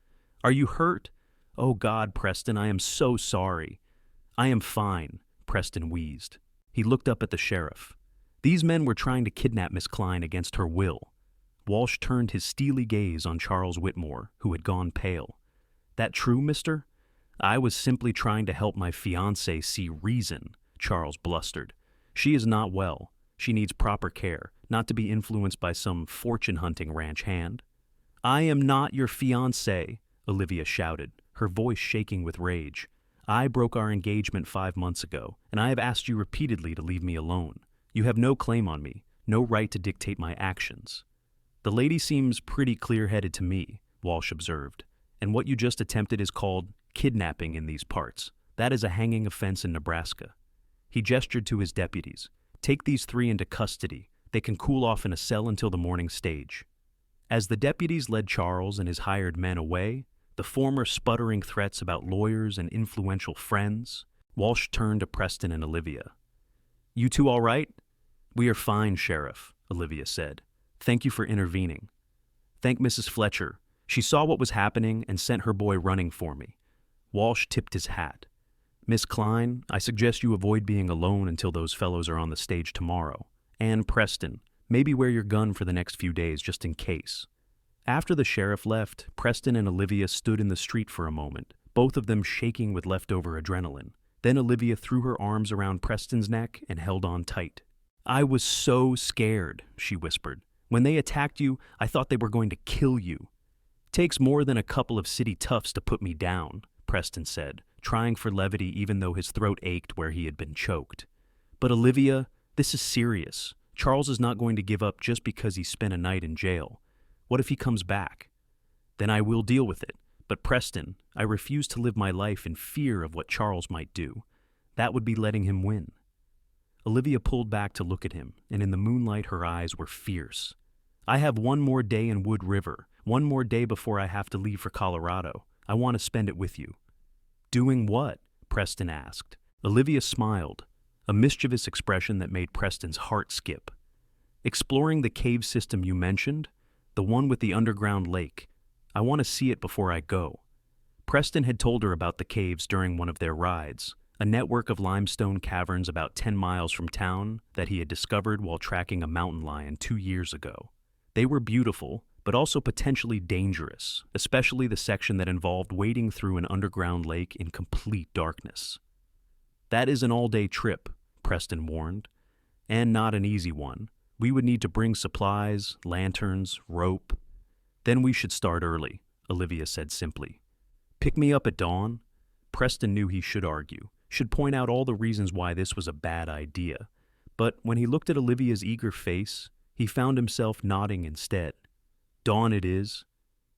"Are you hurt? Oh God, Preston, I am so sorry." "I am fine," Preston wheezed. He looked up at the sheriff. These men were trying to kidnap Miss Klein against her will. Walsh turned his steely gaze on Charles Whitmore, who had gone pale. That true, mister? I was simply trying to help my fiancée see reason, Charles blustered. She is not well. She needs proper care, not to be influenced by some fortune-hunting ranch hand. I am not your fiancée, Olivia shouted, her voice shaking with rage. I broke our engagement 5 months ago, and I have asked you repeatedly to leave me alone. You have no claim on me, no right to dictate my actions. The lady seems pretty clear-headed to me, Walsh observed, and what you just attempted is called kidnapping in these parts. That is a hanging offense in Nebraska. He gestured to his deputies. Take these 3 into custody. They can cool off in a cell until the morning stage. As the deputies led Charles and his hired men away, the former sputtering threats about lawyers and influential friends, Walsh turned to Preston and Olivia. You two all right? We are fine, Sheriff, Olivia said. Thank you for intervening. Thank Mrs. Fletcher. She saw what was happening and sent her boy running for me. Walsh tipped his hat. Miss Klein, I suggest you avoid being alone until those fellows are on the stage tomorrow. And Preston, maybe wear your gun for the next few days just in case. After the sheriff left, Preston and Olivia stood in the street for a moment, both of them shaking with leftover adrenaline. Then Olivia threw her arms around Preston's neck and held on tight. I was so scared, she whispered. When they attacked you, I thought they were going to kill you. Takes more than a couple of city toughs to put me down, Preston said, trying for levity even though his throat ached where he had been choked. But Olivia, this is serious. Charles is not going to give up just because he spent a night in jail. What if he comes back? Then I will deal with it. But Preston, I refuse to live my life in fear of what Charles might do. That would be letting him win. Olivia pulled back to look at him, and in the moonlight her eyes were fierce. I have one more day in Wood River, one more day before I have to leave for Colorado. I want to spend it with you. Doing what? Preston asked. Olivia smiled, a mischievous expression that made Preston's heart skip. Exploring the cave system you mentioned, the one with the underground lake. I want to see it before I go. Preston had told her about the caves during one of their rides, a network of limestone caverns about 10 miles from town that he had discovered while tracking a mountain lion 2 years ago. They were beautiful, but also potentially dangerous, especially the section that involved wading through an underground lake in complete darkness. That is an all-day trip, Preston warned, and not an easy one. We would need to bring supplies, lanterns, rope. Then we should start early, Olivia said simply. Pick me up at dawn? Preston knew he should argue, should point out all the reasons why this was a bad idea. But when he looked at Olivia's eager face, he found himself nodding instead. Dawn it is.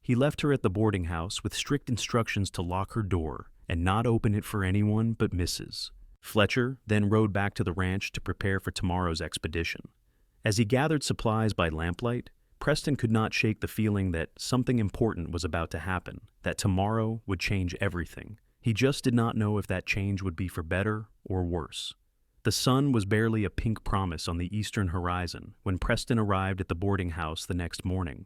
He left her at the boarding house with strict instructions to lock her door and not open it for anyone but Mrs. Fletcher then rode back to the ranch to prepare for tomorrow's expedition. As he gathered supplies by lamplight, Preston could not shake the feeling that something important was about to happen, that tomorrow would change everything. He just did not know if that change would be for better or worse. The sun was barely a pink promise on the eastern horizon when Preston arrived at the boarding house the next morning.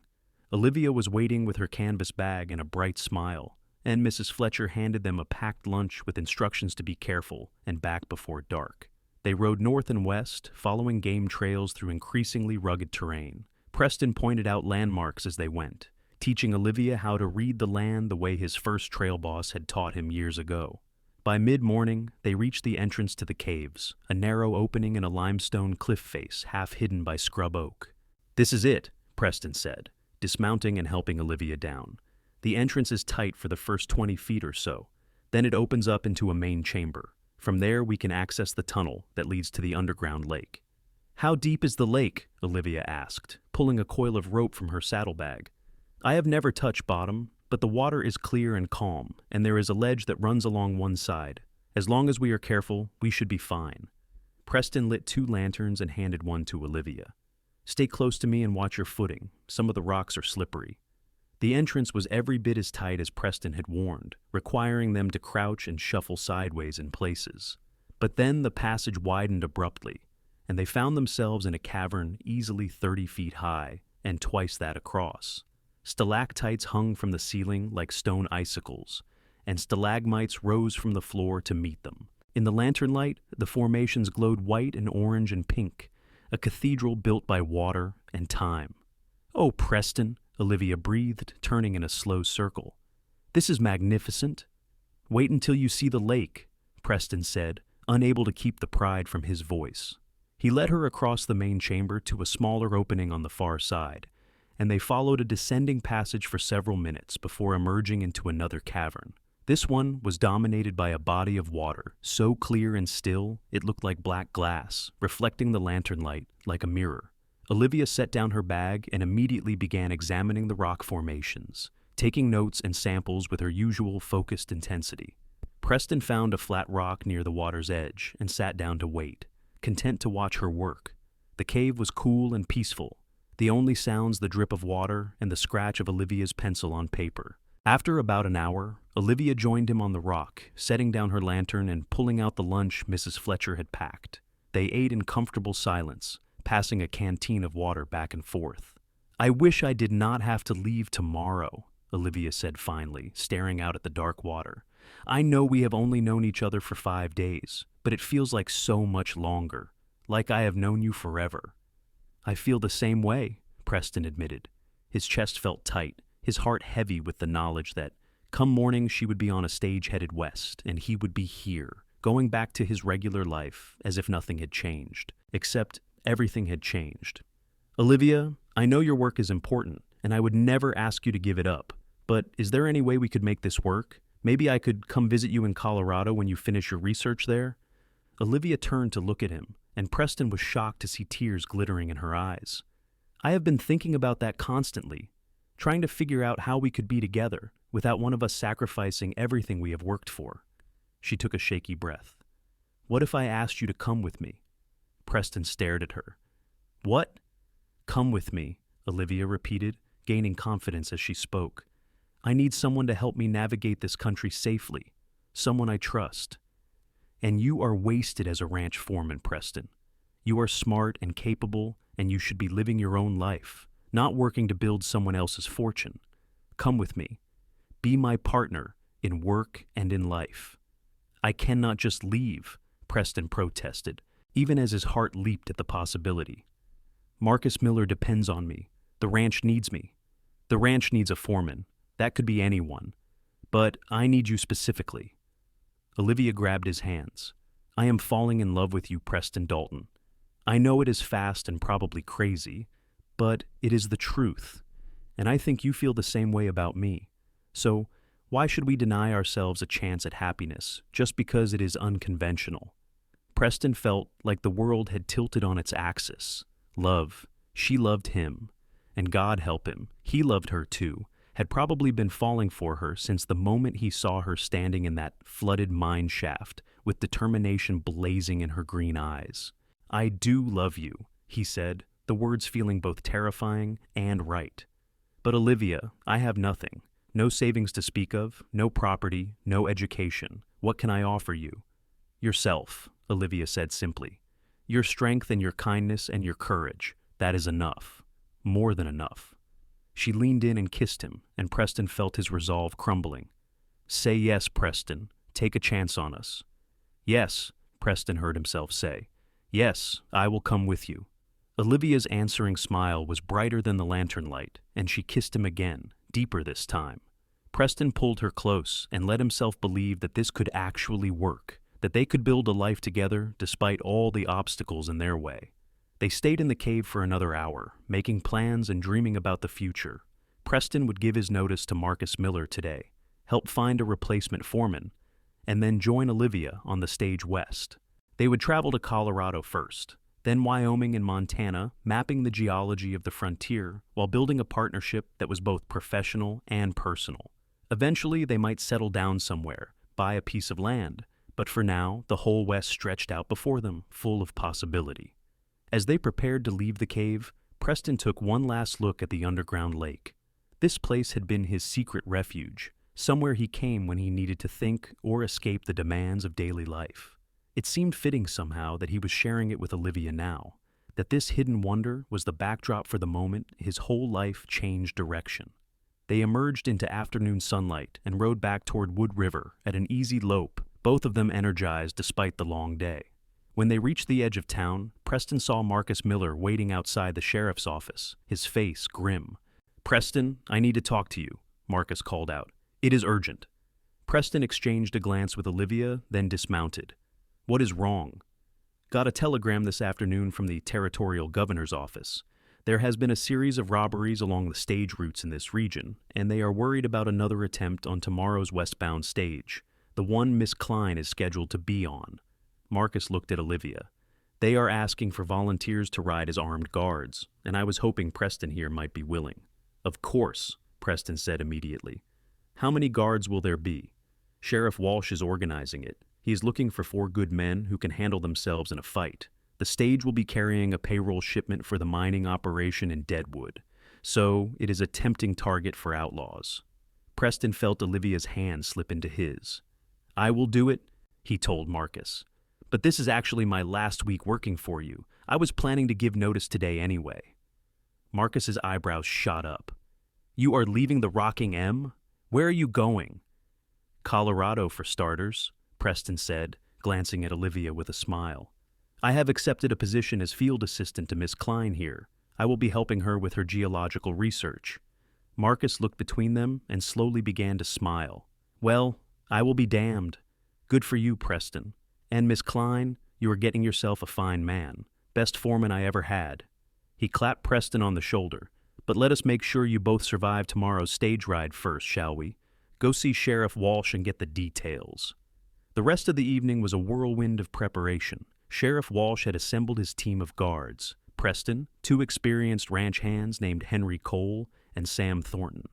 Olivia was waiting with her canvas bag and a bright smile, and Mrs. Fletcher handed them a packed lunch with instructions to be careful and back before dark. They rode north and west, following game trails through increasingly rugged terrain. Preston pointed out landmarks as they went, teaching Olivia how to read the land the way his first trail boss had taught him years ago. By mid-morning, they reached the entrance to the caves, a narrow opening in a limestone cliff face half hidden by scrub oak. This is it, Preston said, dismounting and helping Olivia down. The entrance is tight for the first 20 feet or so. Then it opens up into a main chamber. From there, we can access the tunnel that leads to the underground lake. How deep is the lake? Olivia asked, pulling a coil of rope from her saddlebag. I have never touched bottom, but the water is clear and calm, and there is a ledge that runs along one side. As long as we are careful, we should be fine. Preston lit 2 lanterns and handed one to Olivia. Stay close to me and watch your footing. Some of the rocks are slippery. The entrance was every bit as tight as Preston had warned, requiring them to crouch and shuffle sideways in places. But then the passage widened abruptly, and they found themselves in a cavern easily 30 feet high and twice that across. Stalactites hung from the ceiling like stone icicles, and stalagmites rose from the floor to meet them. In the lantern light, the formations glowed white and orange and pink, a cathedral built by water and time. "Oh, Preston," Olivia breathed, turning in a slow circle. "This is magnificent." "Wait until you see the lake," Preston said, unable to keep the pride from his voice. He led her across the main chamber to a smaller opening on the far side, and they followed a descending passage for several minutes before emerging into another cavern. This one was dominated by a body of water, so clear and still it looked like black glass, reflecting the lantern light like a mirror. Olivia set down her bag and immediately began examining the rock formations, taking notes and samples with her usual focused intensity. Preston found a flat rock near the water's edge and sat down to wait, content to watch her work. The cave was cool and peaceful, the only sounds the drip of water and the scratch of Olivia's pencil on paper. After about an hour, Olivia joined him on the rock, setting down her lantern and pulling out the lunch Mrs. Fletcher had packed. They ate in comfortable silence, passing a canteen of water back and forth. "I wish I did not have to leave tomorrow," Olivia said finally, staring out at the dark water. "I know we have only known each other for 5 days, but it feels like so much longer, like I have known you forever." "I feel the same way," Preston admitted. His chest felt tight, his heart heavy with the knowledge that, come morning, she would be on a stage headed west, and he would be here, going back to his regular life as if nothing had changed, except everything had changed. "Olivia, I know your work is important, and I would never ask you to give it up, but is there any way we could make this work? Maybe I could come visit you in Colorado when you finish your research there?" Olivia turned to look at him, and Preston was shocked to see tears glittering in her eyes. "I have been thinking about that constantly, trying to figure out how we could be together without one of us sacrificing everything we have worked for." She took a shaky breath. "What if I asked you to come with me?" Preston stared at her. "What?" "Come with me," Olivia repeated, gaining confidence as she spoke. "I need someone to help me navigate this country safely, someone I trust." "And you are wasted as a ranch foreman, Preston. You are smart and capable, and you should be living your own life, not working to build someone else's fortune. Come with me. Be my partner in work and in life." "I cannot just leave," Preston protested, even as his heart leaped at the possibility. "Marcus Miller depends on me. The ranch needs me. The ranch needs a foreman. That could be anyone. But I need you specifically." Olivia grabbed his hands. "I am falling in love with you, Preston Dalton. I know it is fast and probably crazy, but it is the truth, and I think you feel the same way about me. So why should we deny ourselves a chance at happiness just because it is unconventional?" Preston felt like the world had tilted on its axis. Love, she loved him, and God help him, he loved her too, had probably been falling for her since the moment he saw her standing in that flooded mine shaft with determination blazing in her green eyes. "I do love you," he said, the words feeling both terrifying and right. "But Olivia, I have nothing. No savings to speak of, no property, no education. What can I offer you?" "Yourself," Olivia said simply. "Your strength and your kindness and your courage. That is enough. More than enough." She leaned in and kissed him, and Preston felt his resolve crumbling. "Say yes, Preston. Take a chance on us." "Yes," Preston heard himself say. "Yes, I will come with you." Olivia's answering smile was brighter than the lantern light, and she kissed him again, deeper this time. Preston pulled her close and let himself believe that this could actually work, that they could build a life together despite all the obstacles in their way. They stayed in the cave for another hour, making plans and dreaming about the future. Preston would give his notice to Marcus Miller today, help find a replacement foreman, and then join Olivia on the stage west. They would travel to Colorado first, then Wyoming and Montana, mapping the geology of the frontier while building a partnership that was both professional and personal. Eventually, they might settle down somewhere, buy a piece of land, but for now, the whole West stretched out before them, full of possibility. As they prepared to leave the cave, Preston took one last look at the underground lake. This place had been his secret refuge, somewhere he came when he needed to think or escape the demands of daily life. It seemed fitting somehow that he was sharing it with Olivia now, that this hidden wonder was the backdrop for the moment his whole life changed direction. They emerged into afternoon sunlight and rode back toward Wood River at an easy lope, both of them energized despite the long day. When they reached the edge of town, Preston saw Marcus Miller waiting outside the sheriff's office, his face grim. "Preston, I need to talk to you," Marcus called out. "It is urgent." Preston exchanged a glance with Olivia, then dismounted. "What is wrong?" "Got a telegram this afternoon from the territorial governor's office. There has been a series of robberies along the stage routes in this region, and they are worried about another attempt on tomorrow's westbound stage, the one Miss Klein is scheduled to be on." Marcus looked at Olivia. "They are asking for volunteers to ride as armed guards, and I was hoping Preston here might be willing." "Of course," Preston said immediately. "How many guards will there be?" "Sheriff Walsh is organizing it. He is looking for 4 good men who can handle themselves in a fight. The stage will be carrying a payroll shipment for the mining operation in Deadwood, so it is a tempting target for outlaws." Preston felt Olivia's hand slip into his. "I will do it," he told Marcus. "But this is actually my last week working for you. I was planning to give notice today anyway." Marcus's eyebrows shot up. "You are leaving the Rocking M? Where are you going?" "Colorado, for starters," Preston said, glancing at Olivia with a smile. "I have accepted a position as field assistant to Miss Klein here. I will be helping her with her geological research." Marcus looked between them and slowly began to smile. "Well, I will be damned. Good for you, Preston. And Miss Klein, you are getting yourself a fine man. Best foreman I ever had." He clapped Preston on the shoulder. "But let us make sure you both survive tomorrow's stage ride first, shall we? Go see Sheriff Walsh and get the details." The rest of the evening was a whirlwind of preparation. Sheriff Walsh had assembled his team of guards: Preston, 2 experienced ranch hands named Henry Cole and Sam Thornton,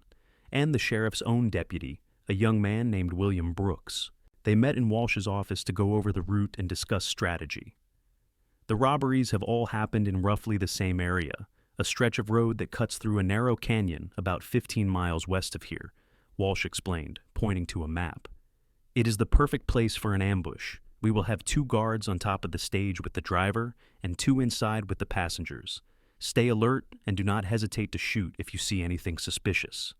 and the sheriff's own deputy, a young man named William Brooks. They met in Walsh's office to go over the route and discuss strategy. "The robberies have all happened in roughly the same area, a stretch of road that cuts through a narrow canyon about 15 miles west of here," Walsh explained, pointing to a map. "It is the perfect place for an ambush. We will have 2 guards on top of the stage with the driver and 2 inside with the passengers. Stay alert and do not hesitate to shoot if you see anything suspicious."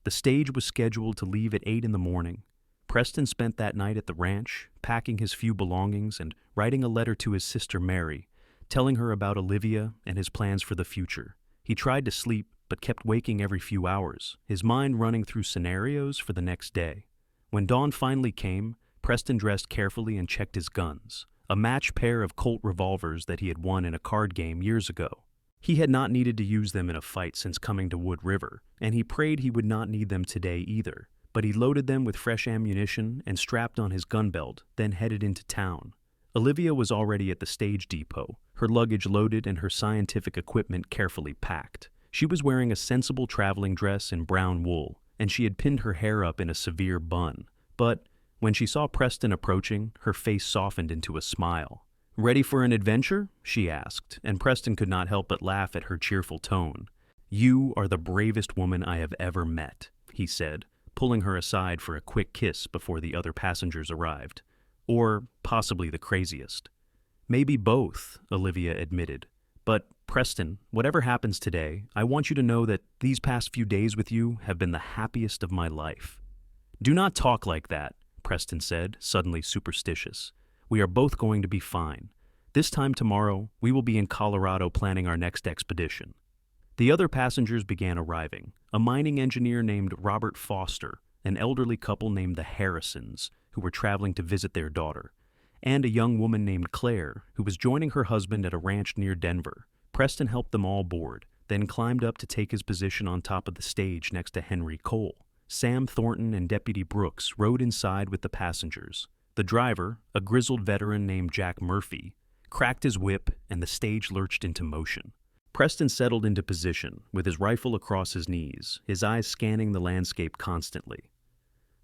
The stage was scheduled to leave at 8 in the morning. Preston spent that night at the ranch, packing his few belongings and writing a letter to his sister Mary, telling her about Olivia and his plans for the future. He tried to sleep, but kept waking every few hours, his mind running through scenarios for the next day. When dawn finally came, Preston dressed carefully and checked his guns, a matched pair of Colt revolvers that he had won in a card game years ago. He had not needed to use them in a fight since coming to Wood River, and he prayed he would not need them today either. But he loaded them with fresh ammunition and strapped on his gun belt, then headed into town. Olivia was already at the stage depot, her luggage loaded and her scientific equipment carefully packed. She was wearing a sensible traveling dress in brown wool, and she had pinned her hair up in a severe bun. But when she saw Preston approaching, her face softened into a smile. "Ready for an adventure?" she asked, and Preston could not help but laugh at her cheerful tone. "You are the bravest woman I have ever met," he said, pulling her aside for a quick kiss before the other passengers arrived. "Or possibly the craziest." "Maybe both," Olivia admitted. "But, Preston, whatever happens today, I want you to know that these past few days with you have been the happiest of my life." "Do not talk like that," Preston said, suddenly superstitious. "We are both going to be fine. This time tomorrow, we will be in Colorado planning our next expedition." The other passengers began arriving: a mining engineer named Robert Foster, an elderly couple named the Harrisons, who were traveling to visit their daughter, and a young woman named Claire, who was joining her husband at a ranch near Denver. Preston helped them all board, then climbed up to take his position on top of the stage next to Henry Cole. Sam Thornton and Deputy Brooks rode inside with the passengers. The driver, a grizzled veteran named Jack Murphy, cracked his whip and the stage lurched into motion. Preston settled into position, with his rifle across his knees, his eyes scanning the landscape constantly.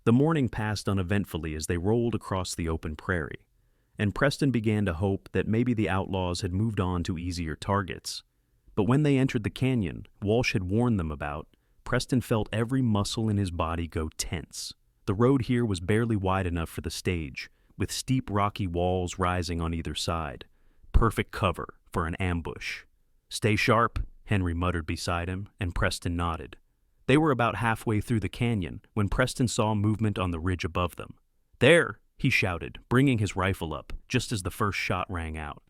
The morning passed uneventfully as they rolled across the open prairie, and Preston began to hope that maybe the outlaws had moved on to easier targets. But when they entered the canyon Walsh had warned them about, Preston felt every muscle in his body go tense. The road here was barely wide enough for the stage, with steep rocky walls rising on either side. Perfect cover for an ambush. "Stay sharp," Henry muttered beside him, and Preston nodded. They were about halfway through the canyon when Preston saw movement on the ridge above them. "There!" he shouted, bringing his rifle up. just as the first shot rang out.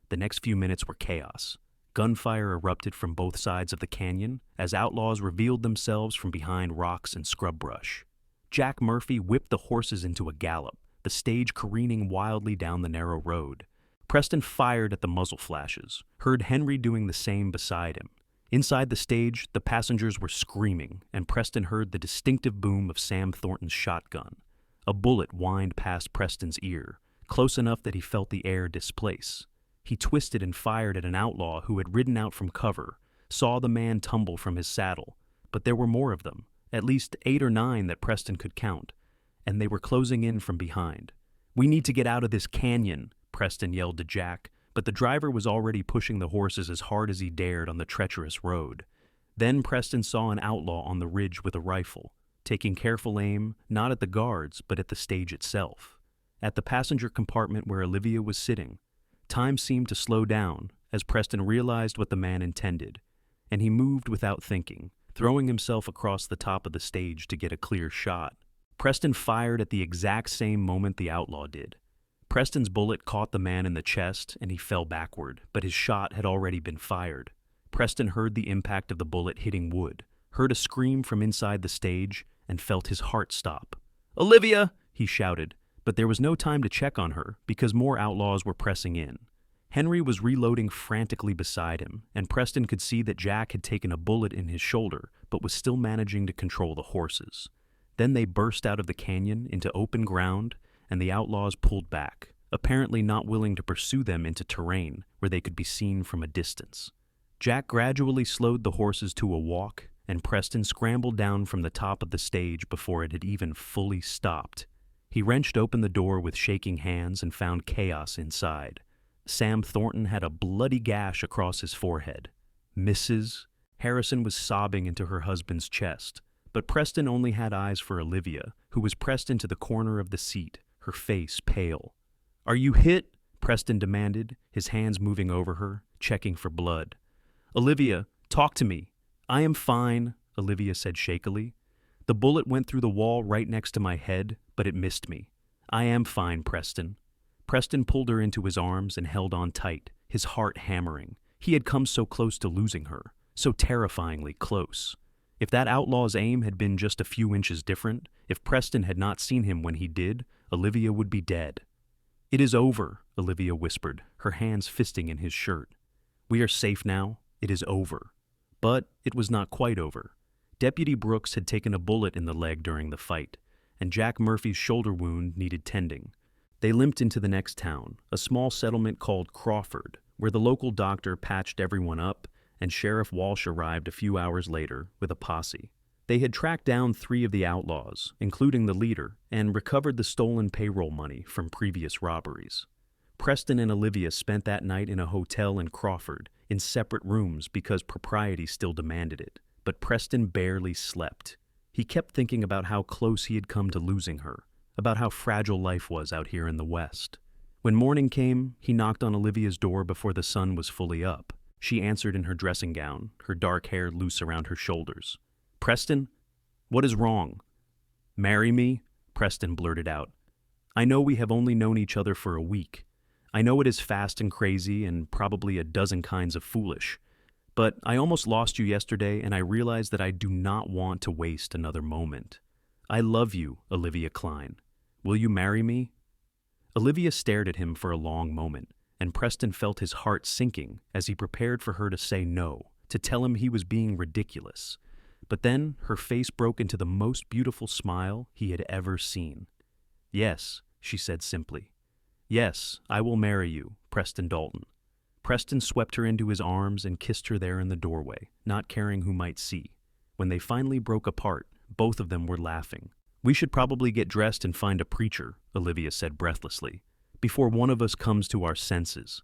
The next few minutes were chaos. Gunfire erupted from both sides of the canyon as outlaws revealed themselves from behind rocks and scrub brush. Jack Murphy whipped the horses into a gallop, the stage careening wildly down the narrow road. Preston fired at the muzzle flashes, heard Henry doing the same beside him. Inside the stage, the passengers were screaming, and Preston heard the distinctive boom of Sam Thornton's shotgun. A bullet whined past Preston's ear, close enough that he felt the air displace. He twisted and fired at an outlaw who had ridden out from cover, saw the man tumble from his saddle, but there were more of them, at least 8 or 9 that Preston could count, and they were closing in from behind. "We need to get out of this canyon," Preston yelled to Jack, but the driver was already pushing the horses as hard as he dared on the treacherous road. Then Preston saw an outlaw on the ridge with a rifle, taking careful aim not at the guards but at the stage itself. At the passenger compartment where Olivia was sitting, time seemed to slow down as Preston realized what the man intended, and he moved without thinking, throwing himself across the top of the stage to get a clear shot. Preston fired at the exact same moment the outlaw did. Preston's bullet caught the man in the chest and he fell backward, but his shot had already been fired. Preston heard the impact of the bullet hitting wood, heard a scream from inside the stage, and felt his heart stop. "Olivia!" he shouted, but there was no time to check on her because more outlaws were pressing in. Henry was reloading frantically beside him, and Preston could see that Jack had taken a bullet in his shoulder but was still managing to control the horses. Then they burst out of the canyon into open ground, and the outlaws pulled back, apparently not willing to pursue them into terrain where they could be seen from a distance. Jack gradually slowed the horses to a walk, and Preston scrambled down from the top of the stage before it had even fully stopped. He wrenched open the door with shaking hands and found chaos inside. Sam Thornton had a bloody gash across his forehead. "Mrs." Harrison was sobbing into her husband's chest, but Preston only had eyes for Olivia, who was pressed into the corner of the seat, her face pale. "Are you hit?" Preston demanded, his hands moving over her, checking for blood. "Olivia, talk to me." "I am fine," Olivia said shakily. "The bullet went through the wall right next to my head, but it missed me. I am fine, Preston." Preston pulled her into his arms and held on tight, his heart hammering. He had come so close to losing her, so terrifyingly close. If that outlaw's aim had been just a few inches different, if Preston had not seen him when he did, Olivia would be dead. "It is over," Olivia whispered, her hands fisting in his shirt. "We are safe now. It is over." But it was not quite over. Deputy Brooks had taken a bullet in the leg during the fight, and Jack Murphy's shoulder wound needed tending. They limped into the next town, a small settlement called Crawford, where the local doctor patched everyone up, and Sheriff Walsh arrived a few hours later with a posse. They had tracked down 3 of the outlaws, including the leader, and recovered the stolen payroll money from previous robberies. Preston and Olivia spent that night in a hotel in Crawford, in separate rooms because propriety still demanded it, but Preston barely slept. He kept thinking about how close he had come to losing her, about how fragile life was out here in the West. When morning came, he knocked on Olivia's door before the sun was fully up. She answered in her dressing gown, her dark hair loose around her shoulders. "Preston, what is wrong?" "Marry me?" Preston blurted out. "I know we have only known each other for a week. I know it is fast and crazy and probably a dozen kinds of foolish. But I almost lost you yesterday, and I realize that I do not want to waste another moment. I love you, Olivia Klein. Will you marry me?" Olivia stared at him for a long moment, and Preston felt his heart sinking as he prepared for her to say no, to tell him he was being ridiculous. But then her face broke into the most beautiful smile he had ever seen. "Yes," she said simply. "Yes, I will marry you, Preston Dalton." Preston swept her into his arms and kissed her there in the doorway, not caring who might see. When they finally broke apart, both of them were laughing. "We should probably get dressed and find a preacher," Olivia said breathlessly, "before one of us comes to our senses."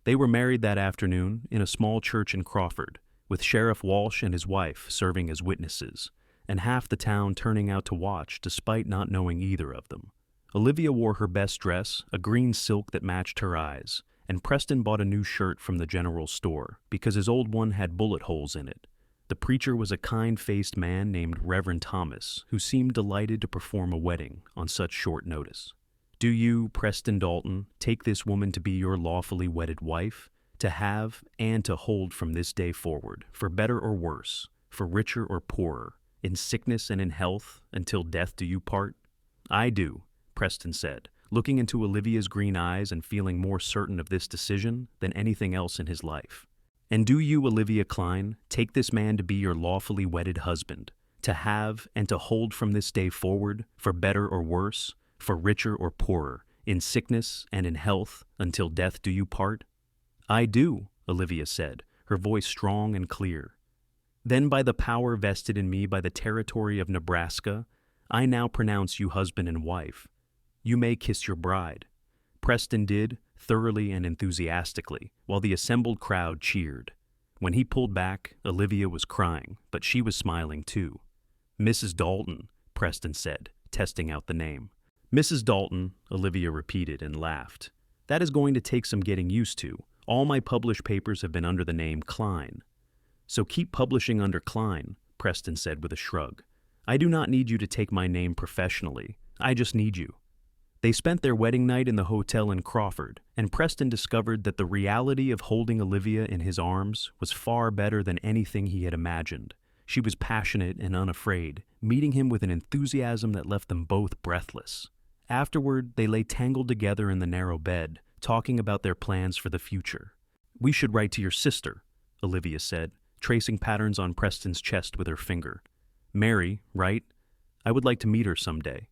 They were married that afternoon in a small church in Crawford, with Sheriff Walsh and his wife serving as witnesses, and half the town turning out to watch despite not knowing either of them. Olivia wore her best dress, a green silk that matched her eyes, and Preston bought a new shirt from the general store because his old one had bullet holes in it. The preacher was a kind-faced man named Reverend Thomas, who seemed delighted to perform a wedding on such short notice. Do you, Preston Dalton, take this woman to be your lawfully wedded wife, to have and to hold from this day forward, for better or worse, for richer or poorer, in sickness and in health, until death do you part? I do, Preston said, looking into Olivia's green eyes and feeling more certain of this decision than anything else in his life. And do you, Olivia Klein, take this man to be your lawfully wedded husband, to have and to hold from this day forward, for better or worse, for richer or poorer, in sickness and in health, until death do you part? I do, Olivia said, her voice strong and clear. Then by the power vested in me by the territory of Nebraska, I now pronounce you husband and wife. You may kiss your bride. Preston did, thoroughly and enthusiastically, while the assembled crowd cheered. When he pulled back, Olivia was crying, but she was smiling too. Mrs. Dalton, Preston said, testing out the name. Mrs. Dalton, Olivia repeated and laughed. That is going to take some getting used to. All my published papers have been under the name Klein. So keep publishing under Klein, Preston said with a shrug. I do not need you to take my name professionally. I just need you. They spent their wedding night in the hotel in Crawford, and Preston discovered that the reality of holding Olivia in his arms was far better than anything he had imagined. She was passionate and unafraid, meeting him with an enthusiasm that left them both breathless. Afterward, they lay tangled together in the narrow bed, talking about their plans for the future. We should write to your sister, Olivia said, tracing patterns on Preston's chest with her finger. Mary, right? I would like to meet her someday.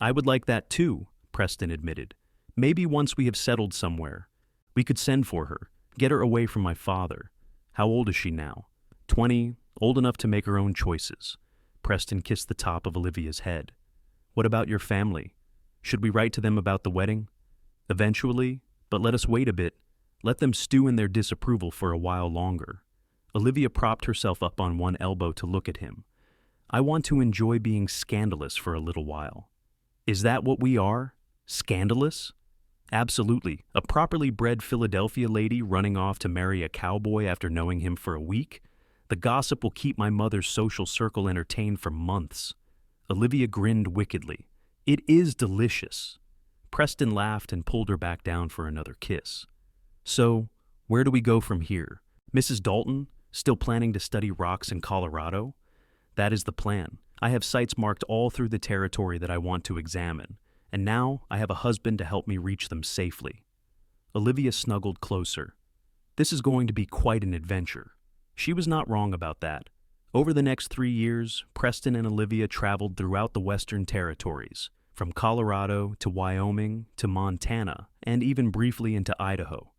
I would like that too, Preston admitted. Maybe once we have settled somewhere. We could send for her, get her away from my father. How old is she now? 20, old enough to make her own choices. Preston kissed the top of Olivia's head. What about your family? Should we write to them about the wedding? Eventually, but let us wait a bit. Let them stew in their disapproval for a while longer. Olivia propped herself up on one elbow to look at him. I want to enjoy being scandalous for a little while. Is that what we are? Scandalous? Absolutely. A properly bred Philadelphia lady running off to marry a cowboy after knowing him for a week? The gossip will keep my mother's social circle entertained for months. Olivia grinned wickedly. It is delicious. Preston laughed and pulled her back down for another kiss. So, where do we go from here? Mrs. Dalton, still planning to study rocks in Colorado? That is the plan. I have sites marked all through the territory that I want to examine, and now I have a husband to help me reach them safely. Olivia snuggled closer. This is going to be quite an adventure. She was not wrong about that. Over the next 3 years, Preston and Olivia traveled throughout the Western Territories, from Colorado to Wyoming to Montana, and even briefly into Idaho.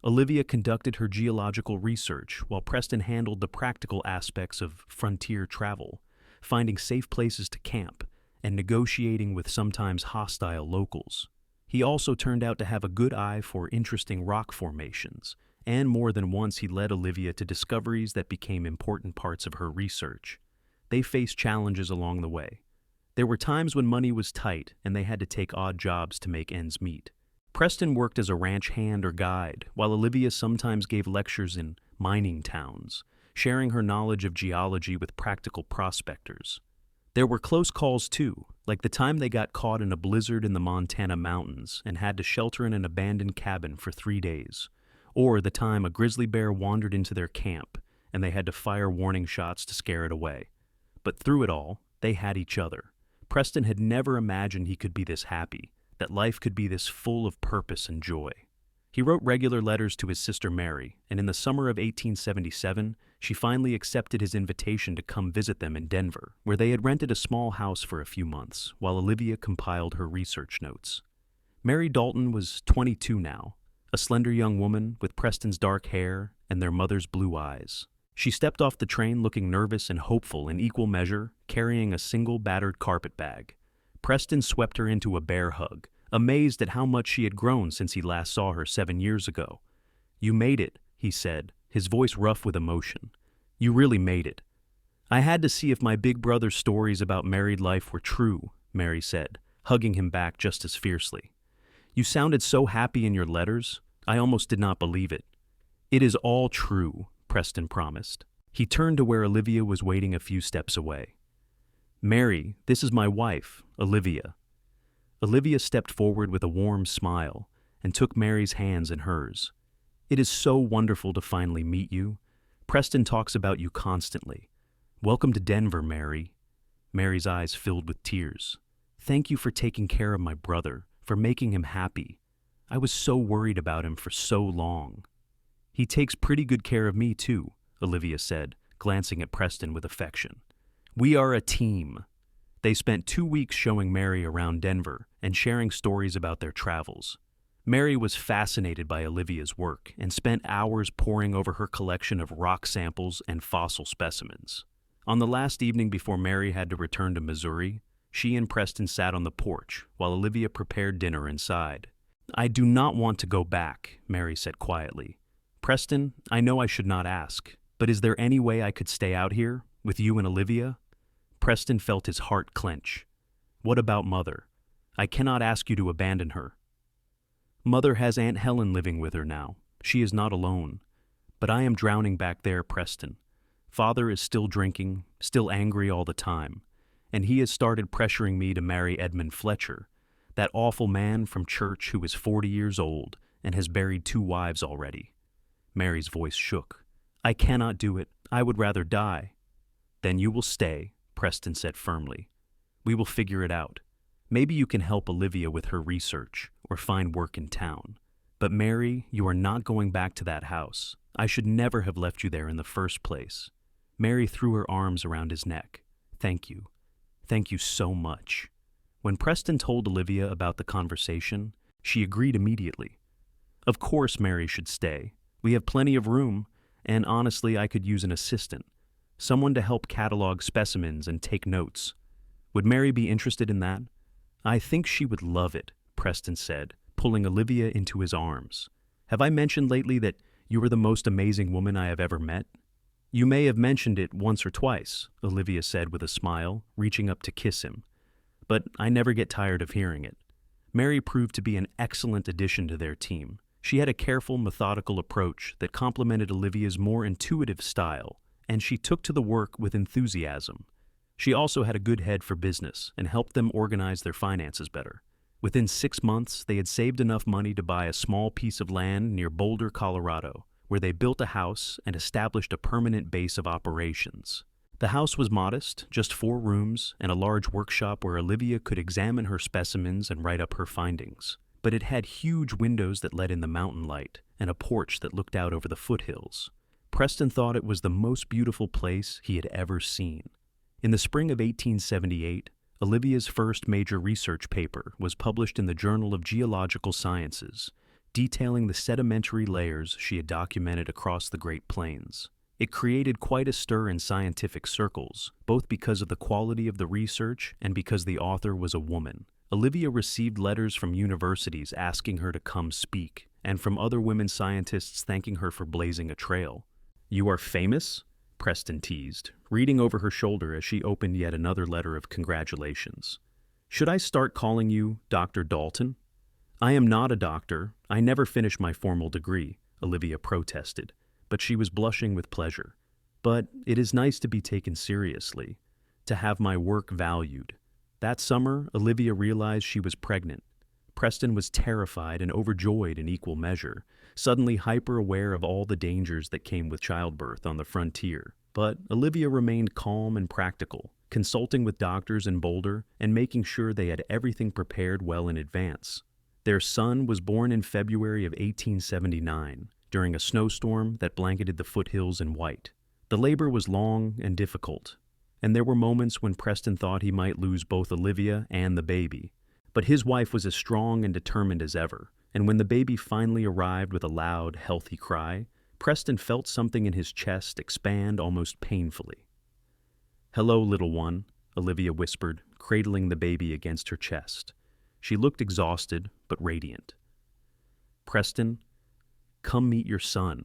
Olivia conducted her geological research while Preston handled the practical aspects of frontier travel, finding safe places to camp, and negotiating with sometimes hostile locals. He also turned out to have a good eye for interesting rock formations, and more than once he led Olivia to discoveries that became important parts of her research. They faced challenges along the way. There were times when money was tight and they had to take odd jobs to make ends meet. Preston worked as a ranch hand or guide, while Olivia sometimes gave lectures in mining towns, sharing her knowledge of geology with practical prospectors. There were close calls too, like the time they got caught in a blizzard in the Montana mountains and had to shelter in an abandoned cabin for 3 days, or the time a grizzly bear wandered into their camp and they had to fire warning shots to scare it away. But through it all, they had each other. Preston had never imagined he could be this happy, that life could be this full of purpose and joy. He wrote regular letters to his sister Mary, and in the summer of 1877, she finally accepted his invitation to come visit them in Denver, where they had rented a small house for a few months, while Olivia compiled her research notes. Mary Dalton was 22 now, a slender young woman with Preston's dark hair and their mother's blue eyes. She stepped off the train looking nervous and hopeful in equal measure, carrying a single battered carpet bag. Preston swept her into a bear hug, amazed at how much she had grown since he last saw her 7 years ago. You made it, he said, his voice rough with emotion. You really made it. I had to see if my big brother's stories about married life were true, Mary said, hugging him back just as fiercely. You sounded so happy in your letters, I almost did not believe it. It is all true, Preston promised. He turned to where Olivia was waiting a few steps away. Mary, this is my wife, Olivia. Olivia stepped forward with a warm smile and took Mary's hands in hers. "It is so wonderful to finally meet you. Preston talks about you constantly. Welcome to Denver, Mary." Mary's eyes filled with tears. "Thank you for taking care of my brother, for making him happy. I was so worried about him for so long." "He takes pretty good care of me, too," Olivia said, glancing at Preston with affection. "We are a team." They spent 2 weeks showing Mary around Denver and sharing stories about their travels. Mary was fascinated by Olivia's work and spent hours poring over her collection of rock samples and fossil specimens. On the last evening before Mary had to return to Missouri, she and Preston sat on the porch while Olivia prepared dinner inside. "I do not want to go back," Mary said quietly. "Preston, I know I should not ask, but is there any way I could stay out here, with you and Olivia?" Preston felt his heart clench. "What about Mother? I cannot ask you to abandon her." "Mother has Aunt Helen living with her now. She is not alone. But I am drowning back there, Preston. Father is still drinking, still angry all the time, and he has started pressuring me to marry Edmund Fletcher, that awful man from church who is 40 years old and has buried 2 wives already." Mary's voice shook. "I cannot do it. I would rather die." "Then you will stay," Preston said firmly. "We will figure it out. Maybe you can help Olivia with her research or find work in town. But Mary, you are not going back to that house. I should never have left you there in the first place." Mary threw her arms around his neck. "Thank you. Thank you so much." When Preston told Olivia about the conversation, she agreed immediately. "Of course Mary should stay. We have plenty of room, and honestly I could use an assistant. Someone to help catalog specimens and take notes. Would Mary be interested in that?" "I think she would love it," Preston said, pulling Olivia into his arms. "Have I mentioned lately that you are the most amazing woman I have ever met?" "You may have mentioned it once or twice," Olivia said with a smile, reaching up to kiss him. "But I never get tired of hearing it." Mary proved to be an excellent addition to their team. She had a careful, methodical approach that complemented Olivia's more intuitive style, and she took to the work with enthusiasm. She also had a good head for business and helped them organize their finances better. Within 6 months, they had saved enough money to buy a small piece of land near Boulder, Colorado, where they built a house and established a permanent base of operations. The house was modest, just 4 rooms and a large workshop where Olivia could examine her specimens and write up her findings. But it had huge windows that let in the mountain light and a porch that looked out over the foothills. Preston thought it was the most beautiful place he had ever seen. In the spring of 1878, Olivia's first major research paper was published in the Journal of Geological Sciences, detailing the sedimentary layers she had documented across the Great Plains. It created quite a stir in scientific circles, both because of the quality of the research and because the author was a woman. Olivia received letters from universities asking her to come speak, and from other women scientists thanking her for blazing a trail. "You are famous?" Preston teased, reading over her shoulder as she opened yet another letter of congratulations. "Should I start calling you Dr. Dalton?" "I am not a doctor. I never finished my formal degree," Olivia protested, but she was blushing with pleasure. "But it is nice to be taken seriously, to have my work valued." That summer, Olivia realized she was pregnant. Preston was terrified and overjoyed in equal measure, suddenly hyper-aware of all the dangers that came with childbirth on the frontier. But Olivia remained calm and practical, consulting with doctors in Boulder and making sure they had everything prepared well in advance. Their son was born in February of 1879, during a snowstorm that blanketed the foothills in white. The labor was long and difficult, and there were moments when Preston thought he might lose both Olivia and the baby. But his wife was as strong and determined as ever, and when the baby finally arrived with a loud, healthy cry, Preston felt something in his chest expand almost painfully. "Hello, little one," Olivia whispered, cradling the baby against her chest. She looked exhausted, but radiant. "Preston, come meet your son."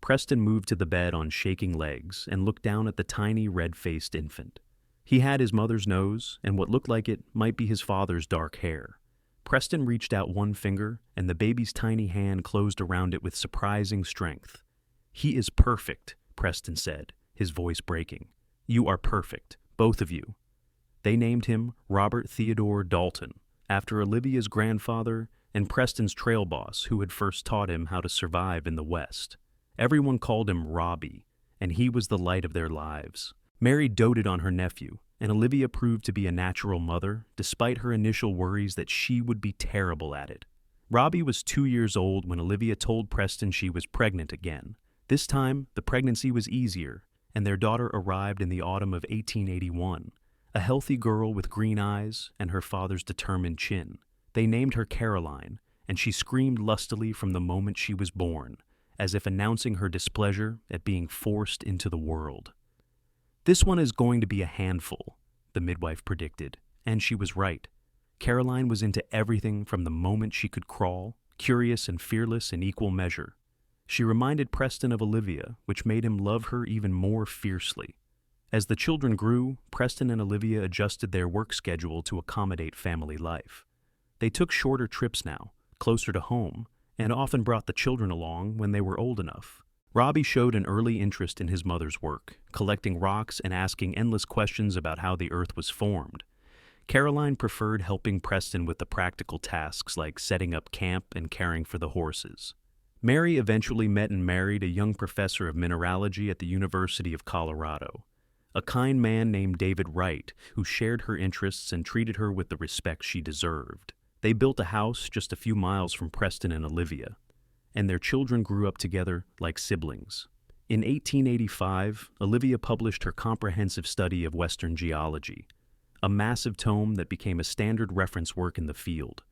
Preston moved to the bed on shaking legs and looked down at the tiny, red-faced infant. He had his mother's nose and what looked like it might be his father's dark hair. Preston reached out one finger, and the baby's tiny hand closed around it with surprising strength. "He is perfect," Preston said, his voice breaking. "You are perfect, both of you." They named him Robert Theodore Dalton, after Olivia's grandfather and Preston's trail boss who had first taught him how to survive in the West. Everyone called him Robbie, and he was the light of their lives. Mary doted on her nephew, and Olivia proved to be a natural mother, despite her initial worries that she would be terrible at it. Robbie was 2 years old when Olivia told Preston she was pregnant again. This time, the pregnancy was easier, and their daughter arrived in the autumn of 1881, a healthy girl with green eyes and her father's determined chin. They named her Caroline, and she screamed lustily from the moment she was born, as if announcing her displeasure at being forced into the world. "This one is going to be a handful," the midwife predicted, and she was right. Caroline was into everything from the moment she could crawl, curious and fearless in equal measure. She reminded Preston of Olivia, which made him love her even more fiercely. As the children grew, Preston and Olivia adjusted their work schedule to accommodate family life. They took shorter trips now, closer to home, and often brought the children along when they were old enough. Robbie showed an early interest in his mother's work, collecting rocks and asking endless questions about how the earth was formed. Caroline preferred helping Preston with the practical tasks like setting up camp and caring for the horses. Mary eventually met and married a young professor of mineralogy at the University of Colorado, a kind man named David Wright, who shared her interests and treated her with the respect she deserved. They built a house just a few miles from Preston and Olivia, and their children grew up together like siblings. In 1885, Olivia published her comprehensive study of Western geology, a massive tome that became a standard reference work in the field.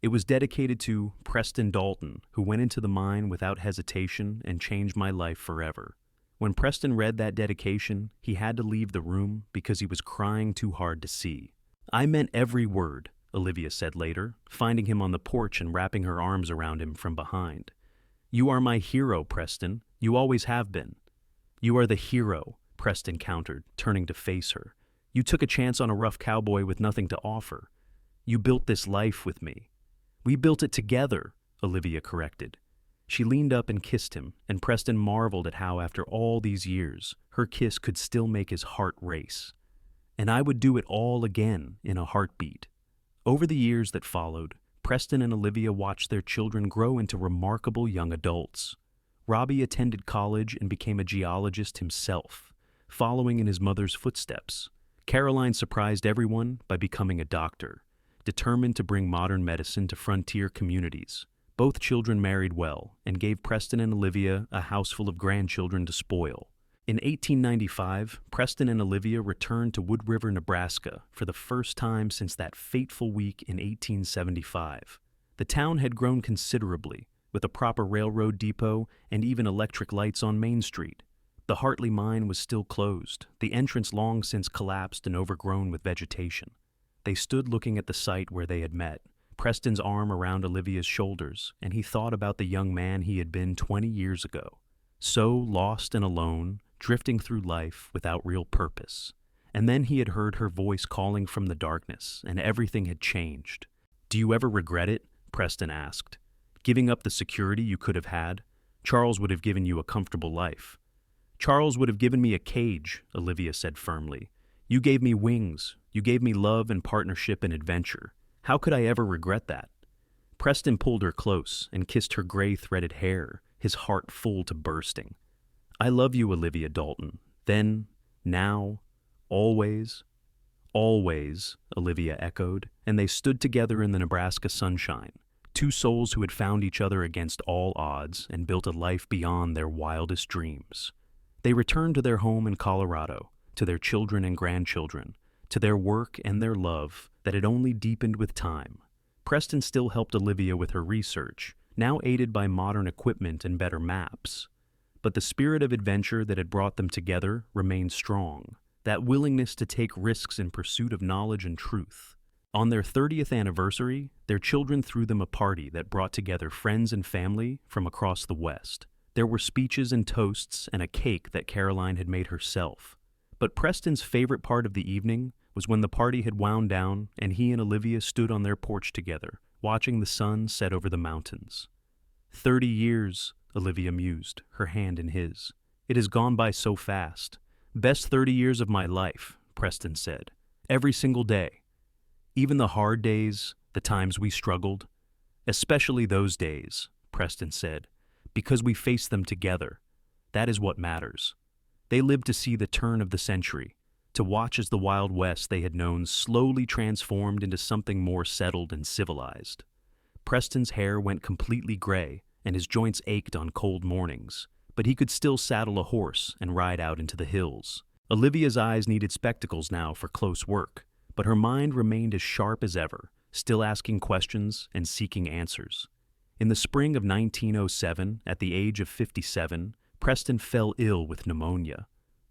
It was dedicated to Preston Dalton, who went into the mine without hesitation and changed my life forever. When Preston read that dedication, he had to leave the room because he was crying too hard to see. "I meant every word," Olivia said later, finding him on the porch and wrapping her arms around him from behind. "You are my hero, Preston. You always have been." "You are the hero," Preston countered, turning to face her. "You took a chance on a rough cowboy with nothing to offer. You built this life with me." "We built it together," Olivia corrected. She leaned up and kissed him, and Preston marveled at how, after all these years, her kiss could still make his heart race. "And I would do it all again in a heartbeat." Over the years that followed, Preston and Olivia watched their children grow into remarkable young adults. Robbie attended college and became a geologist himself, following in his mother's footsteps. Caroline surprised everyone by becoming a doctor, determined to bring modern medicine to frontier communities. Both children married well and gave Preston and Olivia a house full of grandchildren to spoil. In 1895, Preston and Olivia returned to Wood River, Nebraska for the first time since that fateful week in 1875. The town had grown considerably, with a proper railroad depot and even electric lights on Main Street. The Hartley Mine was still closed, the entrance long since collapsed and overgrown with vegetation. They stood looking at the site where they had met, Preston's arm around Olivia's shoulders, and he thought about the young man he had been 20 years ago. So lost and alone, drifting through life without real purpose. And then he had heard her voice calling from the darkness, and everything had changed. "Do you ever regret it?" Preston asked. "Giving up the security you could have had? Charles would have given you a comfortable life." "Charles would have given me a cage," Olivia said firmly. "You gave me wings. You gave me love and partnership and adventure. How could I ever regret that?" Preston pulled her close and kissed her gray-threaded hair, his heart full to bursting. "I love you, Olivia Dalton. Then, now, always." "Always," Olivia echoed, and they stood together in the Nebraska sunshine, two souls who had found each other against all odds and built a life beyond their wildest dreams. They returned to their home in Colorado, to their children and grandchildren, to their work and their love that had only deepened with time. Preston still helped Olivia with her research, now aided by modern equipment and better maps. But the spirit of adventure that had brought them together remained strong, that willingness to take risks in pursuit of knowledge and truth. On their 30th anniversary, their children threw them a party that brought together friends and family from across the West. There were speeches and toasts and a cake that Caroline had made herself. But Preston's favorite part of the evening was when the party had wound down and he and Olivia stood on their porch together, watching the sun set over the mountains. 30 years, Olivia mused, her hand in his. "It has gone by so fast. Best 30 years of my life," Preston said. "Every single day. Even the hard days, the times we struggled. Especially those days, Preston said, because we faced them together. That is what matters. They lived to see the turn of the century, to watch as the Wild West they had known slowly transformed into something more settled and civilized. Preston's hair went completely gray, and his joints ached on cold mornings, but he could still saddle a horse and ride out into the hills. Olivia's eyes needed spectacles now for close work, but her mind remained as sharp as ever, still asking questions and seeking answers. In the spring of 1907, at the age of 57, Preston fell ill with pneumonia.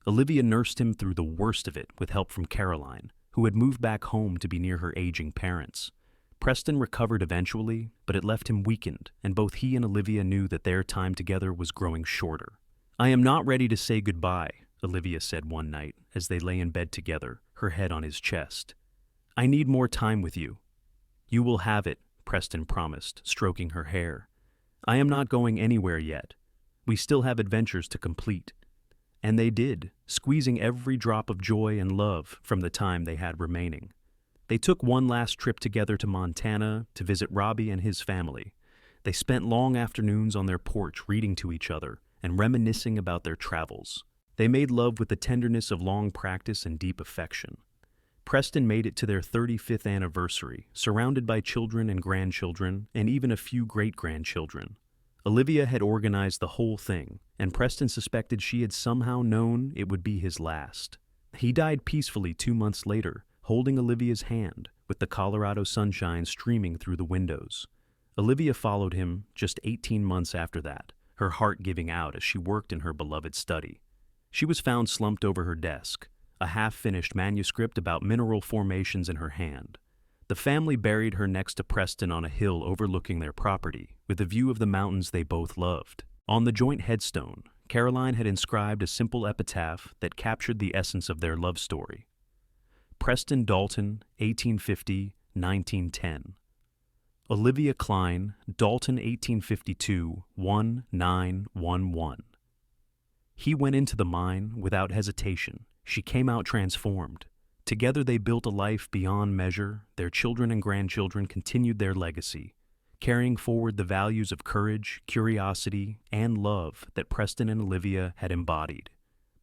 Olivia nursed him through the worst of it with help from Caroline, who had moved back home to be near her aging parents. Preston recovered eventually, but it left him weakened, and both he and Olivia knew that their time together was growing shorter. "I am not ready to say goodbye," Olivia said one night as they lay in bed together, her head on his chest. "I need more time with you." "You will have it," Preston promised, stroking her hair. "I am not going anywhere yet. We still have adventures to complete." And they did, squeezing every drop of joy and love from the time they had remaining. They took one last trip together to Montana to visit Robbie and his family. They spent long afternoons on their porch reading to each other and reminiscing about their travels. They made love with the tenderness of long practice and deep affection. Preston made it to their 35th anniversary, surrounded by children and grandchildren, and even a few great-grandchildren. Olivia had organized the whole thing, and Preston suspected she had somehow known it would be his last. He died peacefully 2 months later, holding Olivia's hand, with the Colorado sunshine streaming through the windows. Olivia followed him just 18 months after that, her heart giving out as she worked in her beloved study. She was found slumped over her desk, a half-finished manuscript about mineral formations in her hand. The family buried her next to Preston on a hill overlooking their property, with a view of the mountains they both loved. On the joint headstone, Caroline had inscribed a simple epitaph that captured the essence of their love story. Preston Dalton, 1850-1910. Olivia Klein, Dalton, 1852-1911. He went into the mine without hesitation. She came out transformed. Together they built a life beyond measure. Their children and grandchildren continued their legacy, carrying forward the values of courage, curiosity, and love that Preston and Olivia had embodied.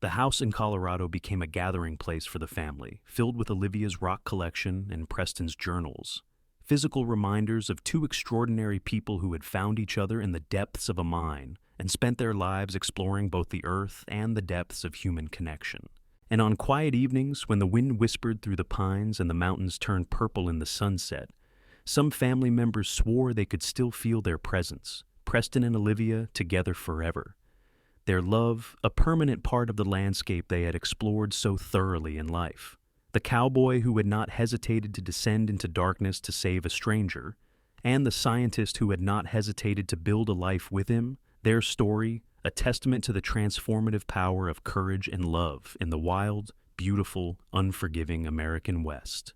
The house in Colorado became a gathering place for the family, filled with Olivia's rock collection and Preston's journals, physical reminders of two extraordinary people who had found each other in the depths of a mine and spent their lives exploring both the earth and the depths of human connection. And on quiet evenings, when the wind whispered through the pines and the mountains turned purple in the sunset, some family members swore they could still feel their presence, Preston and Olivia together forever. Their love, a permanent part of the landscape they had explored so thoroughly in life. The cowboy who had not hesitated to descend into darkness to save a stranger, and the scientist who had not hesitated to build a life with him, their story, a testament to the transformative power of courage and love in the wild, beautiful, unforgiving American West.